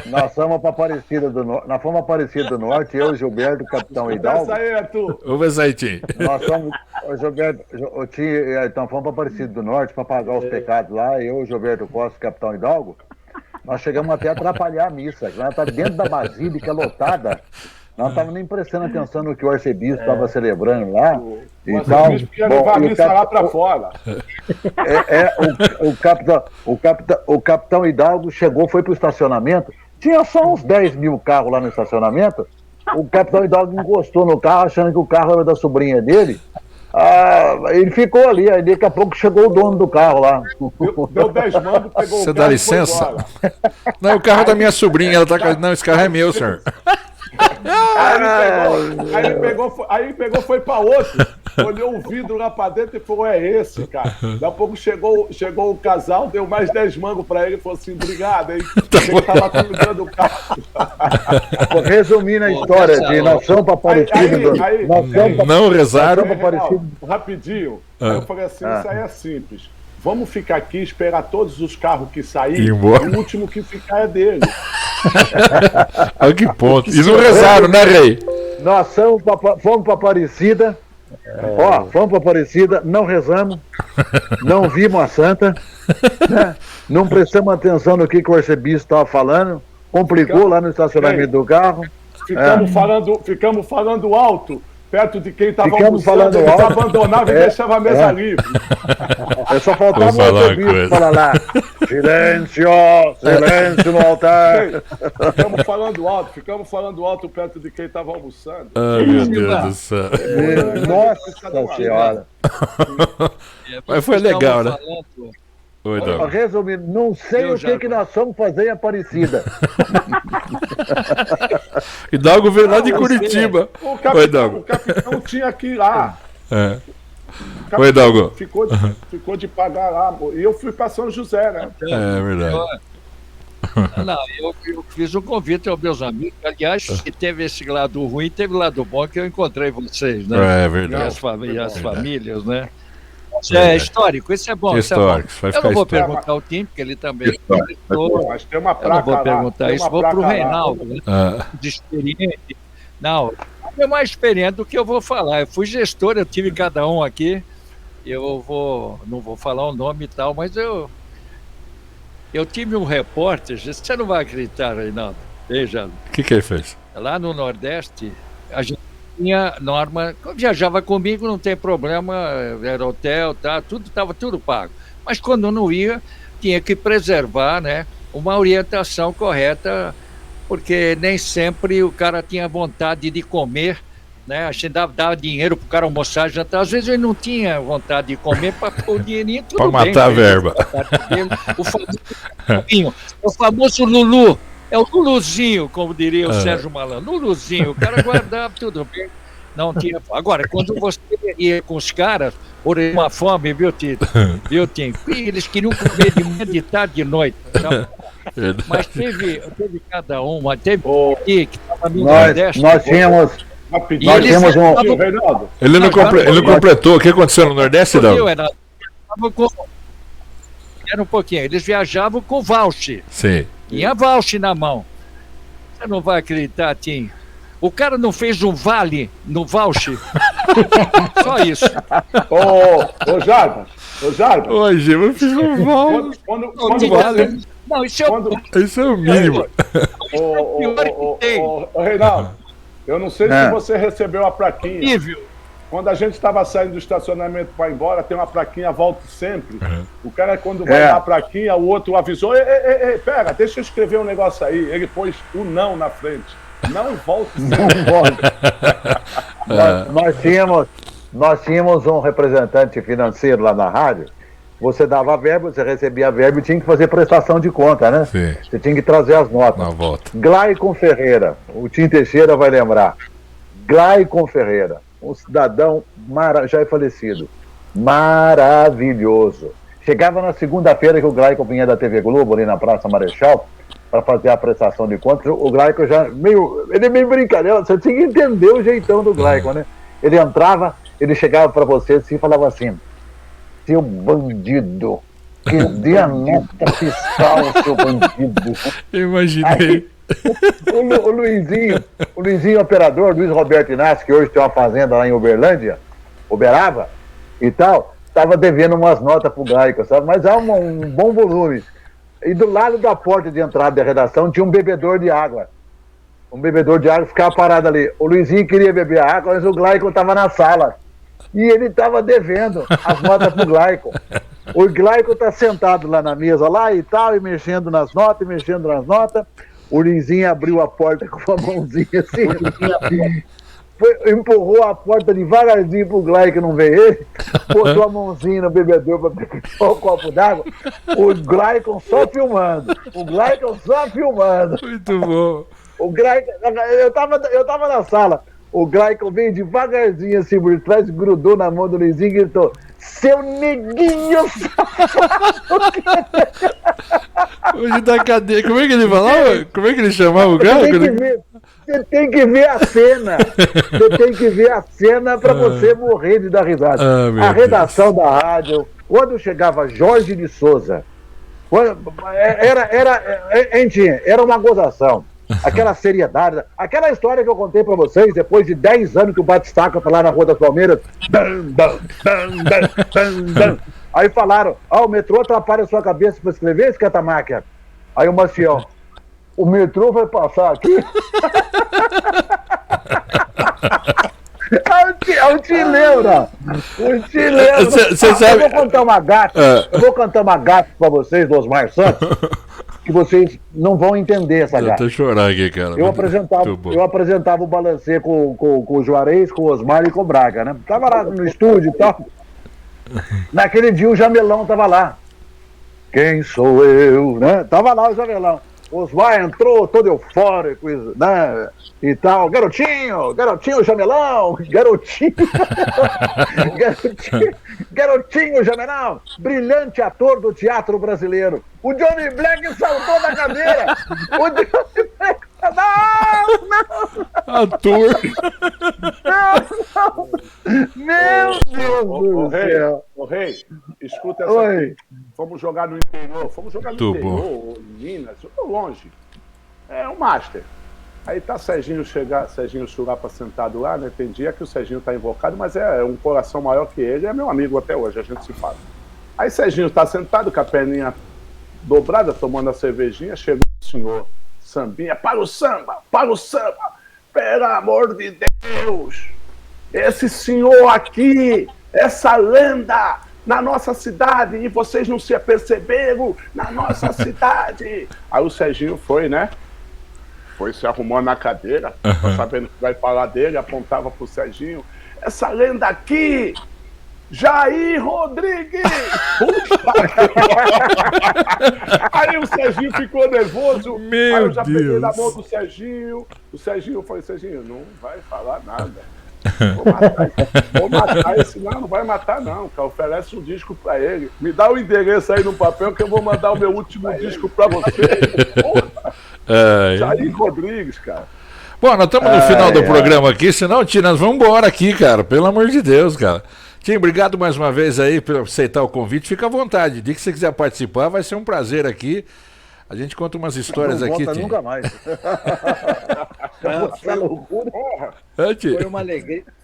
Nós fomos para Aparecida do Norte. Nós fomos Aparecida do Norte, eu, Gilberto, o capitão Hidalgo. Essa aí é tu. Vamos ver isso aí, Tim. Nós fomos, o Gilberto, então fomos para Aparecida do Norte para pagar os pecados lá, eu, Gilberto Costa, o capitão Hidalgo. Nós chegamos até a atrapalhar a missa. Nós estávamos dentro da basílica lotada. Nós não estávamos nem prestando atenção no que o arcebispo estava celebrando lá. E O tal. arcebispo ia levar a missa lá para fora. O capitão Hidalgo chegou, foi para o estacionamento. Tinha só uns 10 mil carros lá no estacionamento. O capitão Hidalgo encostou no carro, achando que o carro era da sobrinha dele. Ele ficou ali, aí daqui a pouco chegou o dono do carro lá. Deu 10 mangos, pegou Você o carro dá e foi licença? embora. Não, é o carro da minha sobrinha, ela tá com... Não, esse carro é meu, senhor. Aí ele pegou, foi pra outro, olhou o vidro lá pra dentro e falou, é esse, cara. Daqui a pouco chegou o casal, deu mais 10 mangos pra ele e falou assim, obrigado, hein? Ele tava cuidando do carro. Resumindo a história de nação para Aparecido. Não rezaram. Rapidinho, aí eu falei assim, isso aí é simples. Vamos ficar aqui e esperar todos os carros que saírem. O último que ficar é dele. Olha que ponto. E não rezaram, né, Rei? Nós fomos para Aparecida. Fomos para Aparecida, não rezamos, não vimos a santa, né? Não prestamos atenção no que o arcebispo estava falando, complicou lá no estacionamento do carro. Ficamos falando alto. Perto de quem estava almoçando, eles abandonavam e deixavam a mesa livre. Só faltava o arcebispo falar lá, silêncio no altar. Ficamos falando alto perto de quem estava almoçando. Ai, meu Deus do céu. Nossa Senhora. Mas foi legal, né? Oi, Douglas. Resumindo, não sei o que nós vamos fazer em Aparecida. Hidalgo veio lá de Curitiba. O capitão tinha que ir lá. Oi, Hidalgo. Ficou de pagar lá. E eu fui para São José, né? É verdade. Não, eu fiz um convite aos meus amigos. Aliás, se teve esse lado ruim, teve lado bom que eu encontrei vocês, né? É verdade. E as famílias, né? É histórico, isso é bom. Histórico, isso é bom. Eu não vou perguntar o time, porque ele também Mas tem uma placa. Eu não vou perguntar isso, vou para o Reinaldo, né? De experiente. Não, é mais experiente do que eu vou falar. Eu fui gestor, eu tive cada um aqui. Não vou falar o nome e tal, mas eu tive um repórter, você não vai acreditar, Reinaldo. Veja. O que ele fez? Lá no Nordeste, a gente tinha norma, viajava comigo, não tem problema, era hotel, tá, estava tudo pago. Mas quando não ia, tinha que preservar, né, uma orientação correta, porque nem sempre o cara tinha vontade de comer, né? A gente dava dinheiro para o cara almoçar, jantar. Às vezes ele não tinha vontade de comer para pôr o dinheirinho, tudo bem. Para matar a verba. O famoso Lulu. É o Luluzinho, como diria o Sérgio Malandro. Luluzinho, o cara guardava tudo bem. Não tinha. Agora, quando você ia com os caras, por uma fome, viu, Tito? Viu, Tim? Eles queriam comer de manhã, de tarde, de noite. Tá? Mas teve cada um, teve aqui que estava no Nordeste. Nós tínhamos um. Ele não completou. O que aconteceu no Nordeste, não? Era um pouquinho. Eles viajavam com voucher. Sim. Tinha voucher na mão. Você não vai acreditar, Tim. O cara não fez um vale no voucher? Só isso. Ô, Jarbas. Oi, Gil, eu fiz um vale. Quando vale? Não, isso é o mínimo. Ô, Reinaldo, eu não sei se você recebeu a plaquinha. Quando a gente estava saindo do estacionamento para ir embora, tem uma plaquinha Volte Sempre. O cara, quando vai dar a plaquinha, o outro avisou, pera, deixa eu escrever um negócio aí. Ele pôs o não na frente. Não volte sempre. Não volte. Nós tínhamos um representante financeiro lá na rádio. Você dava a verba, você recebia a verba e tinha que fazer prestação de conta, né? Sim. Você tinha que trazer as notas. Na volta. Glaicon Ferreira, o Tim Teixeira vai lembrar. Glaicon Ferreira, um cidadão já é falecido, maravilhoso. Chegava na segunda-feira que o Glaicon vinha da TV Globo, ali na Praça Marechal, para fazer a prestação de contas. O Glaicon já ele é meio brincadeira, você tinha que entender o jeitão do Glaicon, né? Ele entrava, ele chegava para você assim, e falava assim: seu bandido, que dê a nota fiscal, seu bandido. Eu imaginei. O Luizinho operador, Luiz Roberto Inácio, que hoje tem uma fazenda lá em Uberlândia, Uberaba e tal, estava devendo umas notas pro Glaicon, sabe? Mas há um bom volume. E do lado da porta de entrada da redação tinha um bebedor de água. Um bebedor de água ficava parado ali. O Luizinho queria beber água, mas o Glaicon estava na sala. E ele estava devendo as notas pro Glaicon. O Glaicon tá sentado lá na mesa lá e tal, e mexendo nas notas, O Luizinho abriu a porta com a mãozinha assim. Empurrou a porta devagarzinho pro Glaicon não ver ele. Botou a mãozinha no bebedor para pegar o copo d'água. O Glaicon só filmando. Muito bom. O Glaicon, eu tava na sala. O Glaicon veio devagarzinho assim por trás, grudou na mão do Luizinho e gritou: seu neguinho! Hoje da cadeia. Como é que ele falava? Como é que ele chamava o cara? Você tem que ver a cena. Você tem que ver a cena pra você morrer de dar risada. A redação da rádio, quando chegava Jorge de Souza, era uma gozação. Aquela seriedade, aquela história que eu contei pra vocês, depois de 10 anos que o Batistaca tá lá na Rua das Palmeiras. Aí falaram: o metrô atrapalha a sua cabeça pra escrever, esquenta-máquina. Aí o Maciel: o metrô vai passar aqui? O Tim lembra. Você sabe... Eu vou contar uma gafe pra vocês, do Osmar Santos, que vocês não vão entender essa gafe. Eu tô chorando aqui, cara. Eu apresentava o balancê com o Juarez, com o Osmar e com o Braga, né? Tava lá no estúdio e tal. Naquele dia o Jamelão tava lá. Quem sou eu, né? Tava lá o Jamelão. O Osmar entrou todo eufórico, né? E tal. Garotinho, Jamelão, garotinho, Jamelão, brilhante ator do teatro brasileiro. O Johnny Black saltou da cadeira. O Johnny Black, não. Ator. Não. Meu Deus do céu. Ô, Rei, escuta essa aqui. Fomos jogar no interior, em Minas, longe. É um master. Aí tá Serginho Churapa sentado lá, né? Tem dia que o Serginho tá invocado, mas é um coração maior que ele, é meu amigo até hoje, a gente se fala. Aí Serginho tá sentado com a perninha dobrada, tomando a cervejinha, chegou o senhor Sambinha: para o samba, pelo amor de Deus, esse senhor aqui, essa lenda na nossa cidade, e vocês não se aperceberam na nossa cidade. Aí o Serginho foi, né? Foi se arrumando na cadeira, sabendo que vai falar dele, apontava pro Serginho: essa lenda aqui, Jair Rodrigues! Aí o Serginho ficou nervoso. Aí eu já peguei na mão do Serginho. O Serginho foi: Serginho, não vai falar nada. Vou matar esse, não vai matar não, cara. Oferece um disco pra ele. Me dá o endereço aí no papel que eu vou mandar o meu último disco pra você. Jair Rodrigues, cara. Bom, nós estamos no final do programa aqui, senão, Tim, nós vamos embora aqui, cara. Pelo amor de Deus, cara. Tim, obrigado mais uma vez aí por aceitar o convite. Fica à vontade. De que você quiser participar, vai ser um prazer aqui. A gente conta umas histórias não aqui, Tim. Nunca mais.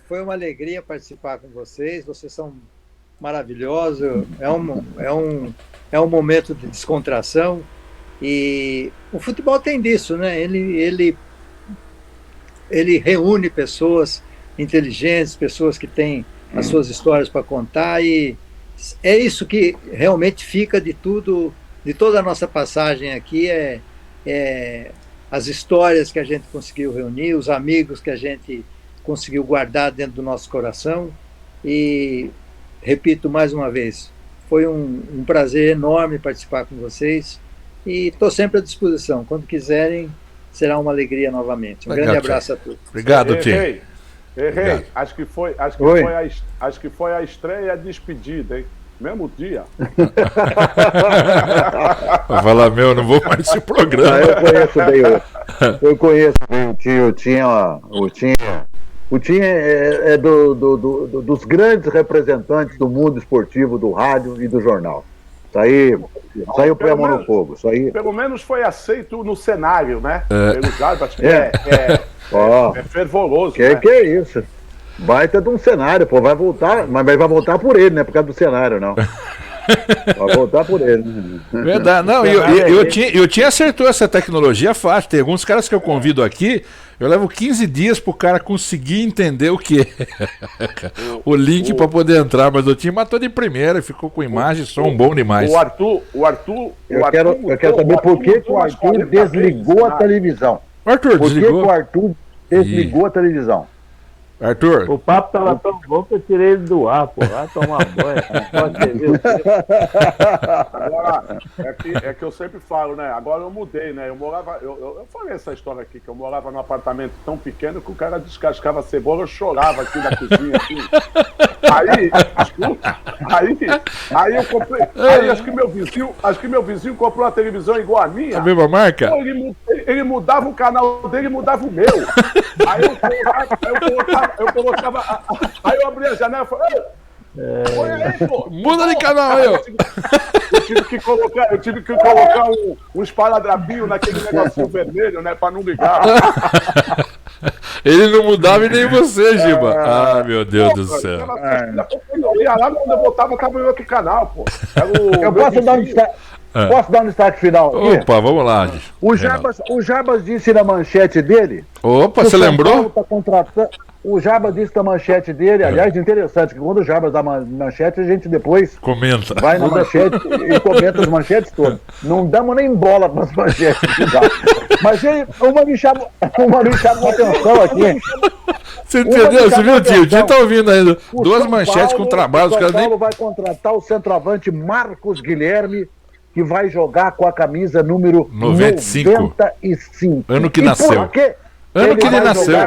Foi uma alegria participar com vocês. Vocês são maravilhosos. É um momento de descontração. E o futebol tem disso, né? Ele reúne pessoas inteligentes, pessoas que têm as suas histórias para contar, e é isso que realmente fica de tudo, de toda a nossa passagem aqui, as histórias que a gente conseguiu reunir, os amigos que a gente conseguiu guardar dentro do nosso coração. E repito mais uma vez, foi um prazer enorme participar com vocês, e estou sempre à disposição. Quando quiserem, será uma alegria novamente. Um grande abraço a todos. Obrigado, Tim. Errei. Acho que foi a estreia e a despedida, hein? Mesmo dia. Vai falar: não vou mais esse programa. Eu conheço bem o Tim. O Tim é dos grandes representantes do mundo esportivo, do rádio e do jornal. Saiu põe a mão no fogo. Pelo menos foi aceito no cenário, né? Pelo Jarbas, é fervoroso. Que é isso? Baita de um cenário, pô. Vai voltar, mas vai voltar por ele, né? Por causa do cenário, não. Vai voltar por ele. Né? Verdade. Não, eu tinha acertou essa tecnologia fácil. Tem alguns caras que eu convido aqui, eu levo 15 dias pro cara conseguir entender o que é o link para poder entrar, mas o time matou de primeira, ficou com imagem e som bom demais. O Arthur. Eu quero saber por que o Arthur desligou a televisão. Arthur, Por que o Arthur desligou a televisão? Arthur. O papo tava tão bom que eu tirei ele do ar, pô. Vai tomar banho. Pode ter. Agora, é que eu sempre falo, né? Agora eu mudei, né? Eu falei essa história aqui, que eu morava num apartamento tão pequeno que o cara descascava a cebola, eu chorava aqui na cozinha, assim. Aí eu comprei. Aí acho que meu vizinho comprou uma televisão igual a minha. A mesma marca? Pô, ele mudava o canal dele e mudava o meu. Aí eu colocava. Aí eu abri a janela e falei, olha aí, pô. Muda de canal aí, ó. Eu tive que colocar um esparadrapinho naquele negocinho vermelho, né? Pra não ligar. Ele não mudava e nem você, Giba. Ah, meu Deus do céu. Eu ia lá, quando eu voltava, tava em outro canal, pô. Eu posso dar um destaque. Posso dar um destaque final aqui? Opa, vamos lá. O Jarbas disse na manchete dele. Opa, você lembrou? Tá contratando. O Jarbas disse na manchete dele, aliás, interessante, que quando o Jarbas dá manchete, a gente depois comenta. Vai na manchete e comenta as manchetes todas. Não damos nem bola para as manchetes. Mas uma me chamou a atenção aqui. Você entendeu? Você viu, tio? O tio tá ouvindo ainda. Duas manchetes com trabalho. O São Paulo vai contratar o centroavante Marcos Guilherme, que vai jogar com a camisa número 95. Ano que nasceu. Por quê? Ano que ele nasceu.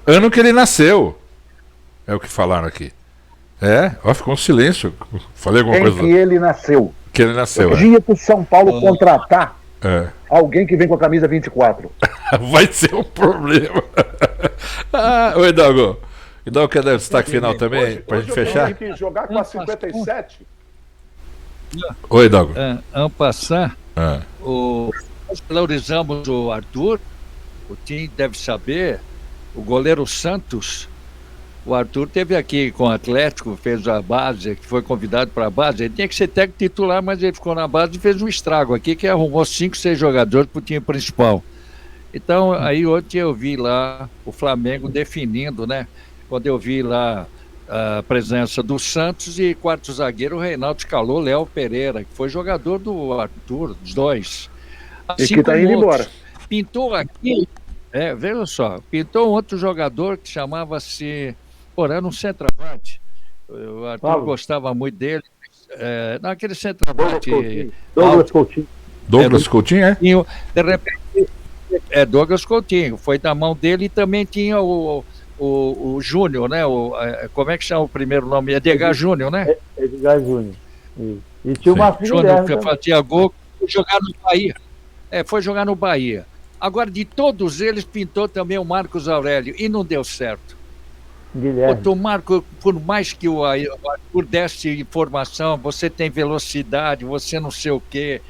Ano que ele nasceu. É o que falaram aqui. Ó, ficou um silêncio. Falei alguma coisa. Que ele nasceu. Que ele nasceu. O dia que o São Paulo contratar alguém que vem com a camisa 24. Vai ser um problema. Ô, Hidalgo. Hidalgo quer dar destaque final também, pra gente fechar? Tem que jogar com a 57. Oi, Hidalgo. En passant, nós valorizamos o Arthur. O Tim deve saber, o goleiro Santos, o Arthur teve aqui com o Atlético, fez a base, que foi convidado para a base. Ele tinha que ser técnico titular, mas ele ficou na base e fez um estrago aqui, que arrumou 5, 6 jogadores para o time principal. Então, aí ontem eu vi lá o Flamengo definindo, né? Quando eu vi lá a presença do Santos e quarto zagueiro, o Reinaldo escalou Léo Pereira, que foi jogador do Arthur, dos dois. Assim, e que está indo embora. Pintou aqui, veja só, pintou um outro jogador que chamava-se, era um centroavante. O Arthur gostava muito dele. Naquele centroavante. Douglas Coutinho. Douglas Coutinho, é? De repente, Douglas Coutinho. Foi da mão dele e também tinha o Júnior, né? Como é que chama o primeiro nome? Edgar Júnior, né? Edgar Júnior. E tinha o Marcos Guilherme. Que fazia gol, foi jogar no Bahia. Foi jogar no Bahia. Agora, de todos eles, pintou também o Marcos Aurélio e não deu certo. Guilherme. O Marco, por mais que o Arthur desse informação, você tem velocidade, você não sei o quê,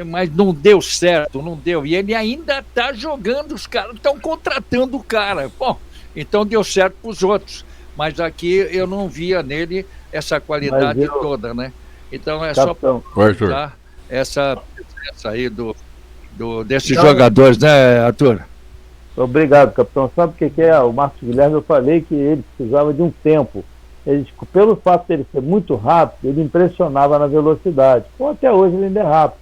mas não deu certo, não deu. E ele ainda está jogando, os caras estão contratando o cara. Bom, então deu certo para os outros. Mas aqui eu não via nele essa qualidade toda, né? Então é Capitão. Só tá, essa aí desses jogadores, né, Arthur? Obrigado, capitão. Sabe o que é? O Marcos Guilherme, eu falei que ele precisava de um tempo. Pelo fato de ele ser muito rápido, ele impressionava na velocidade. Até hoje ele ainda é rápido.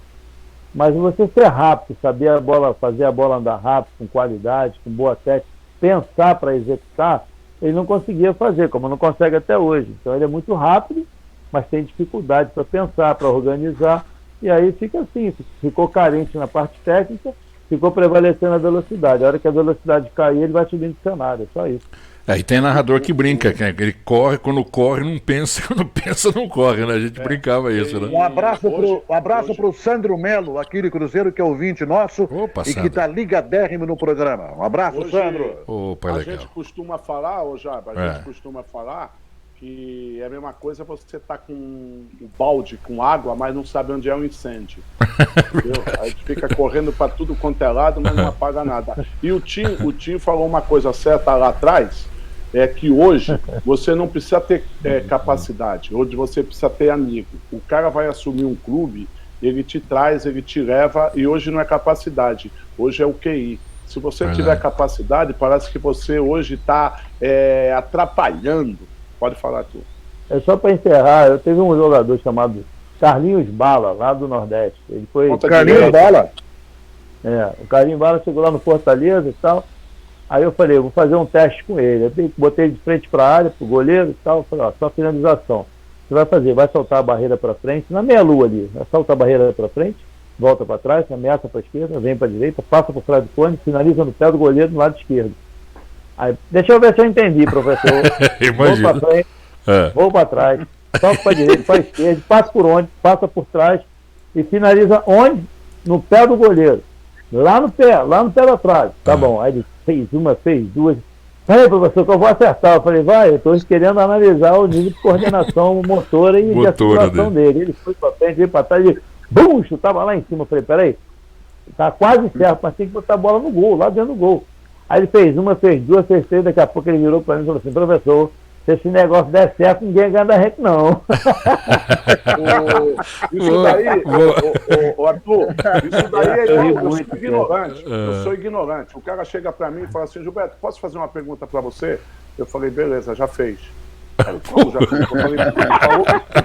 Mas você ser rápido, saber a bola, fazer a bola andar rápido, com qualidade, com boa técnica, pensar para executar, ele não conseguia fazer, como não consegue até hoje. Então ele é muito rápido, mas tem dificuldade para pensar, para organizar. E aí fica assim, ficou carente na parte técnica, ficou prevalecendo a velocidade. A hora que a velocidade cair, ele vai subindo do cenário, é só isso. E tem narrador que brinca, que ele corre, quando corre não pensa, quando pensa não corre, né? A gente brincava isso, né? Um abraço pro Sandro Melo, aqui de Cruzeiro, que é ouvinte nosso. Opa, e que está ligadérrimo no programa. Um abraço, Sandro. Opa, a gente costuma falar, Jaba, gente costuma falar que é a mesma coisa você tá com um balde com água, mas não sabe onde é o incêndio. Entendeu? Aí a gente fica correndo para tudo quanto é lado, mas não apaga nada. E o Tim falou uma coisa certa lá atrás, é que hoje você não precisa ter capacidade, hoje você precisa ter amigo. O cara vai assumir um clube, ele te traz, ele te leva, e hoje não é capacidade, hoje é o QI. Se você tiver capacidade, parece que você hoje está atrapalhando. Pode falar tu. É só para encerrar, eu teve um jogador chamado Carlinhos Bala, lá do Nordeste. Ele foi. Carlinhos Bala? O Carlinhos Bala chegou lá no Fortaleza e tal. Aí eu falei, eu vou fazer um teste com ele. Eu botei ele de frente para a área, pro goleiro e tal. Falei, ó, só finalização. Você vai fazer, vai soltar a barreira para frente, na meia-lua ali. Vai soltar a barreira para frente, volta para trás, ameaça para a esquerda, vem para a direita, passa por trás do cone, finaliza no pé do goleiro no lado esquerdo. Aí, deixa eu ver se eu entendi, professor. Vou para frente, vou para trás, toco para a direita, para a esquerda, passa por onde, passa por trás e finaliza onde? No pé do goleiro. Lá no pé da trave. Tá bom. Aí ele fez uma, fez duas. Aí, professor, que eu vou acertar. Eu falei, vai, eu estou querendo analisar o nível de coordenação motora e de articulação dele. Ele foi para frente, veio para trás e bum, chutava lá em cima. Eu falei, peraí, tá quase certo, mas tem que botar a bola no gol, lá dentro do gol. Aí ele fez uma, fez duas, fez três, daqui a pouco ele virou para mim e falou assim, professor, se esse negócio der certo, ninguém ganha da gente, não. Isso daí, Arthur, isso daí eu sou ignorante. Eu sou ignorante. O cara chega pra mim e fala assim, Gilberto, posso fazer uma pergunta pra você? Eu falei, beleza, já fez. Como já fez? Eu falei,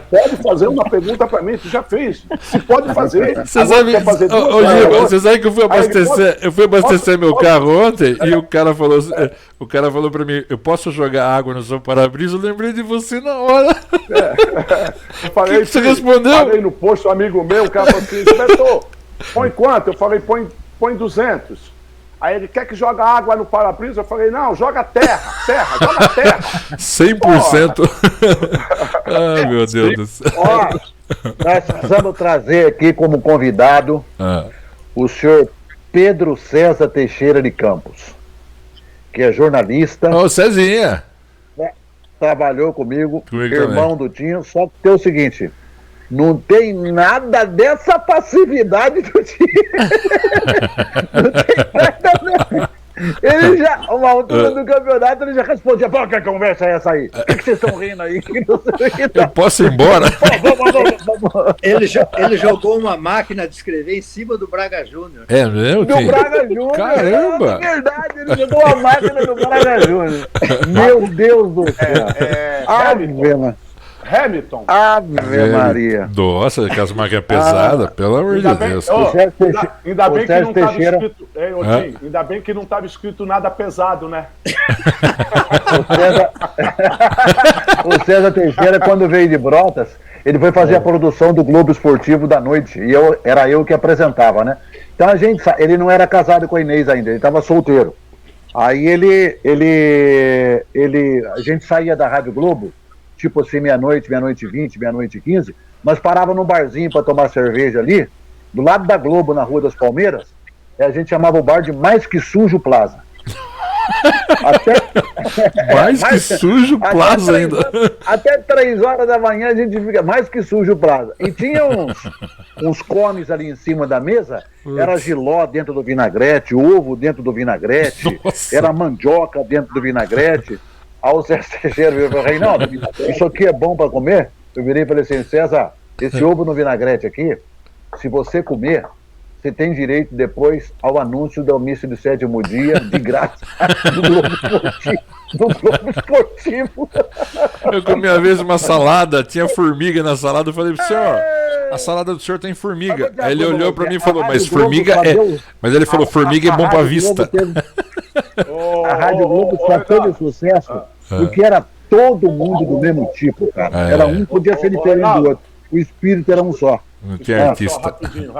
pode fazer uma pergunta pra mim, tu já fez. Se pode fazer. Você sabe que eu fui abastecer meu carro ontem e o cara falou pra mim, eu posso jogar água no seu para-brisa? Eu lembrei de você na hora. Eu falei, que você respondeu? Falei no posto, um amigo meu, o cara falou assim, Gilberto, põe quanto? Eu falei, põe 200. Aí ele quer que joga água no para-brisa? Eu falei, não, joga terra, joga terra. 100%. Ai, meu Deus do céu. Ó, nós precisamos trazer aqui como convidado o senhor Pedro César Teixeira de Campos, que é jornalista. Ô, Cezinha. Trabalhou comigo irmão também. Do Tinho, só que tem o seguinte... Não tem nada dessa passividade do time. Não tem nada, não. Ele já, uma altura do campeonato, ele já respondia, pô, que conversa é essa aí? O que vocês estão rindo aí? Eu posso ir embora? Vamos. Ele jogou uma máquina de escrever em cima do Braga Júnior. É mesmo? Do Braga Júnior. Caramba! É verdade, ele jogou a máquina do Braga Júnior. Meu Deus do céu. Hamilton. Ave Maria. Nossa, que as máquinas pesadas, pelo amor de Deus. Ainda bem que não estava escrito. Ainda bem que não estava escrito nada pesado, né? O César Teixeira, quando veio de Brotas, ele foi fazer a produção do Globo Esportivo da noite. E era eu que apresentava, né? Então ele não era casado com a Inês ainda, ele estava solteiro. Aí a gente saía da Rádio Globo, tipo assim, meia-noite, meia-noite e 20, meia-noite e 15, nós parávamos num barzinho para tomar cerveja ali, do lado da Globo, na Rua das Palmeiras, e a gente chamava o bar de Mais Que Sujo Plaza. Mais que Sujo Plaza ainda. Até 3 horas da manhã a gente fica Mais Que Sujo Plaza. E tinha uns cones ali em cima da mesa, era jiló dentro do vinagrete, ovo dentro do vinagrete, era mandioca dentro do vinagrete. Aí o César Teixeira virou e falou, Reinaldo, isso aqui é bom para comer? Eu virei e falei assim, César, esse ovo no vinagrete aqui, se você comer, você tem direito depois ao anúncio do almoço do 7º dia, de graça, do Globo Esportivo. Eu comi uma vez uma salada, tinha formiga na salada, eu falei, senhor, a salada do senhor tem formiga. Aí ele olhou para mim e falou, mas formiga é... Mas ele falou, formiga é bom para vista. A Rádio Globo só teve sucesso porque era todo mundo do mesmo tipo, cara. Era um, podia ser diferente do outro. O espírito era um só. Não tinha artista. Rapidinho.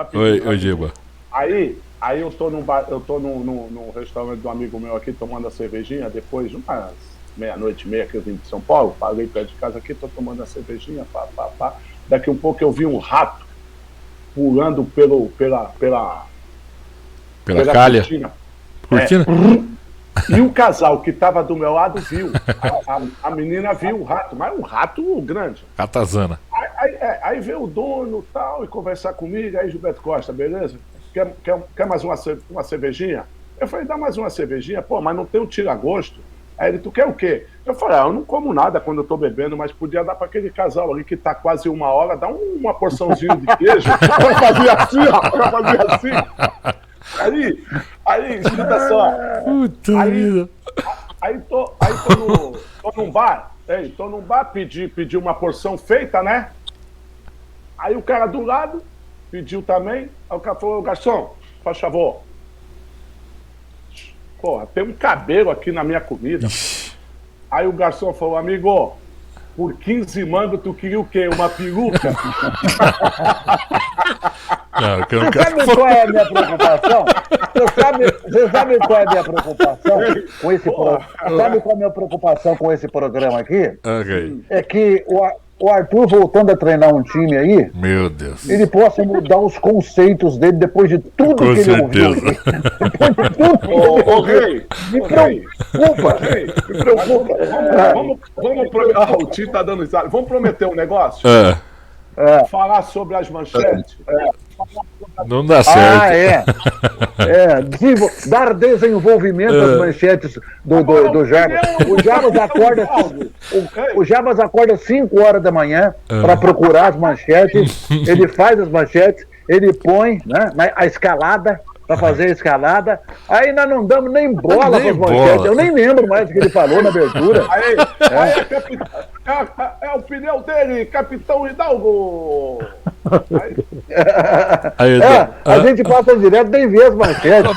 Oi, Giba. Aí eu tô num restaurante do amigo meu aqui, tomando a cervejinha, depois de umas meia-noite e meia que eu vim de São Paulo, parei perto de casa aqui, tô tomando a cervejinha, pá. Daqui um pouco eu vi um rato pulando pela calha. Cortina. E o casal que estava do meu lado viu. A menina viu o rato, mas um rato grande. Ratazana. Aí veio o dono tal, e conversar comigo. Aí, Gilberto Costa, beleza? Quer mais uma cervejinha? Eu falei, dá mais uma cervejinha. Pô, mas não tem um tira-gosto. Aí ele, tu quer o quê? Eu falei, eu não como nada quando eu tô bebendo, mas podia dar para aquele casal ali que tá quase 1 hora, dá uma porçãozinha de queijo. Eu fazia assim, ó, eu fazia assim. Aí, escuta só. Puta vida. Aí tô num bar, pedi uma porção feita, né? Aí o cara do lado pediu também, aí o cara falou, garçom, faz favor. Porra, tem um cabelo aqui na minha comida. Aí o garçom falou, amigo, por 15 mangos tu queria o quê? Uma peruca? Você sabe qual é a minha preocupação? Você sabe qual é a minha preocupação com esse programa? Sabe qual é a minha preocupação com esse programa aqui? Ok. É que o Arthur, voltando a treinar um time aí, Meu Deus. ele possa mudar os conceitos dele depois de tudo Com que ele ouviu. certeza. Depois de tudo que ele ouviu. Rei, Me preocupa. me preocupa. Vamos prometer. O Tito tá dando risada. Vamos prometer um negócio? Falar sobre as manchetes. Não dá certo. Dar desenvolvimento às manchetes do Jabas. O Jabas acorda 5 horas da manhã para procurar as manchetes. Ele faz as manchetes, ele põe, né, a escalada, para fazer a escalada. Aí nós não damos nem bola para as manchetes. Eu nem lembro mais o que ele falou na abertura. É o pneu dele, Capitão Hidalgo. A gente passa direto, nem vê as manchetes.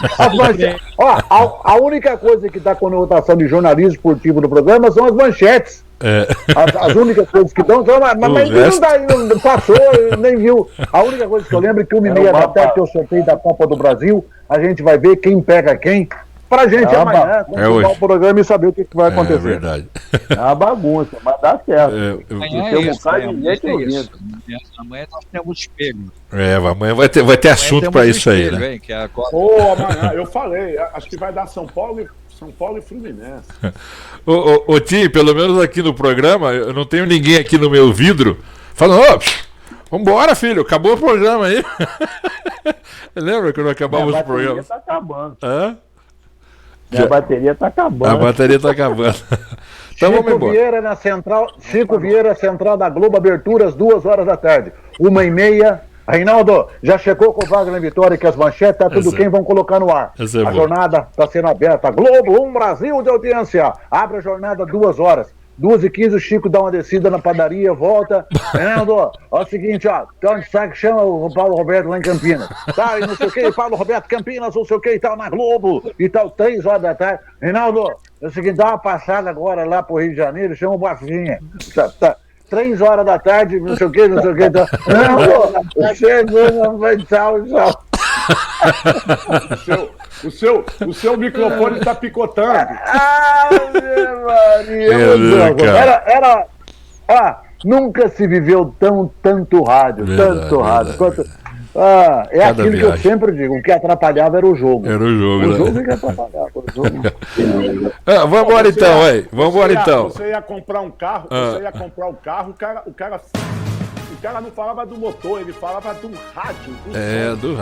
Ó, a única coisa que dá conotação de jornalismo esportivo no programa são as manchetes. As únicas coisas que dão, mas não passou, nem viu. A única coisa que eu lembro é que 1h30 da tarde, que eu sorteio da Copa do Brasil, a gente vai ver quem pega quem. Pra gente amanhã, continuar o programa e saber o que vai acontecer. É verdade. É uma bagunça, mas dá certo. Amanhã nós temos espelho. Amanhã vai ter assunto pra isso aí, né? Hein, que é agora... Amanhã, eu falei, acho que vai dar São Paulo e Fluminense. Ô Tim, pelo menos aqui no programa, eu não tenho ninguém aqui no meu vidro falando, vambora, filho, acabou o programa aí. Lembra quando acabamos o programa? Tá acabando. A bateria tá acabando. A bateria tá acabando. Então vamos embora. Chico Vieira, Central da Globo, abertura às 2 horas da tarde. 1h30. Reinaldo, já chegou com o Wagner Vitória que as manchetes, tá tudo quem vão colocar no ar. A jornada está sendo aberta. Globo, Brasil de audiência. Abre a jornada 2 horas. 2h15, o Chico dá uma descida na padaria, volta. Reinaldo, ó, é o seguinte, ó, então sabe que chama o Paulo Roberto lá em Campinas. Tá, e não sei o que, Paulo Roberto Campinas, não sei o que e tal, na Globo, e tal, 3 horas da tarde. Reinaldo, é o seguinte, dá uma passada agora lá pro Rio de Janeiro, chama o Bafinha. Tá. 3 horas da tarde, não sei o que. Então. Não, chegou, não vai, tchau. O seu microfone tá picotando. Maria. Nunca se viveu tanto rádio. É Cada aquilo viagem. que eu sempre digo, o que atrapalhava era o jogo. Era o jogo, O né? jogo que atrapalhava. Vamos embora então, Você ia comprar um carro, o cara não falava do motor, ele falava do rádio. Do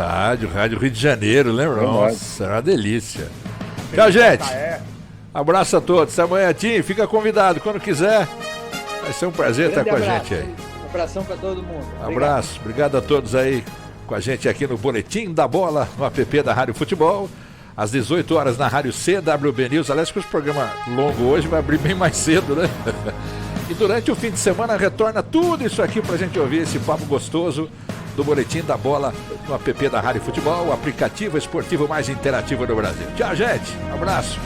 rádio Rio de Janeiro, lembra? Nossa, era uma delícia. Tchau, gente. Abraço a todos. Amanhã, Tim, fica convidado quando quiser. Vai ser um prazer estar com a gente aí. Um abração para todo mundo. Abraço, obrigado a todos aí com a gente aqui no Boletim da Bola, no app da Rádio Futebol. Às 18 horas na Rádio CWB News. Aliás, que o programa longo hoje vai abrir bem mais cedo, né? E durante o fim de semana retorna tudo isso aqui pra gente ouvir esse papo gostoso do Boletim da Bola no app da Rádio Futebol, o aplicativo esportivo mais interativo do Brasil. Tchau, gente. Abraço.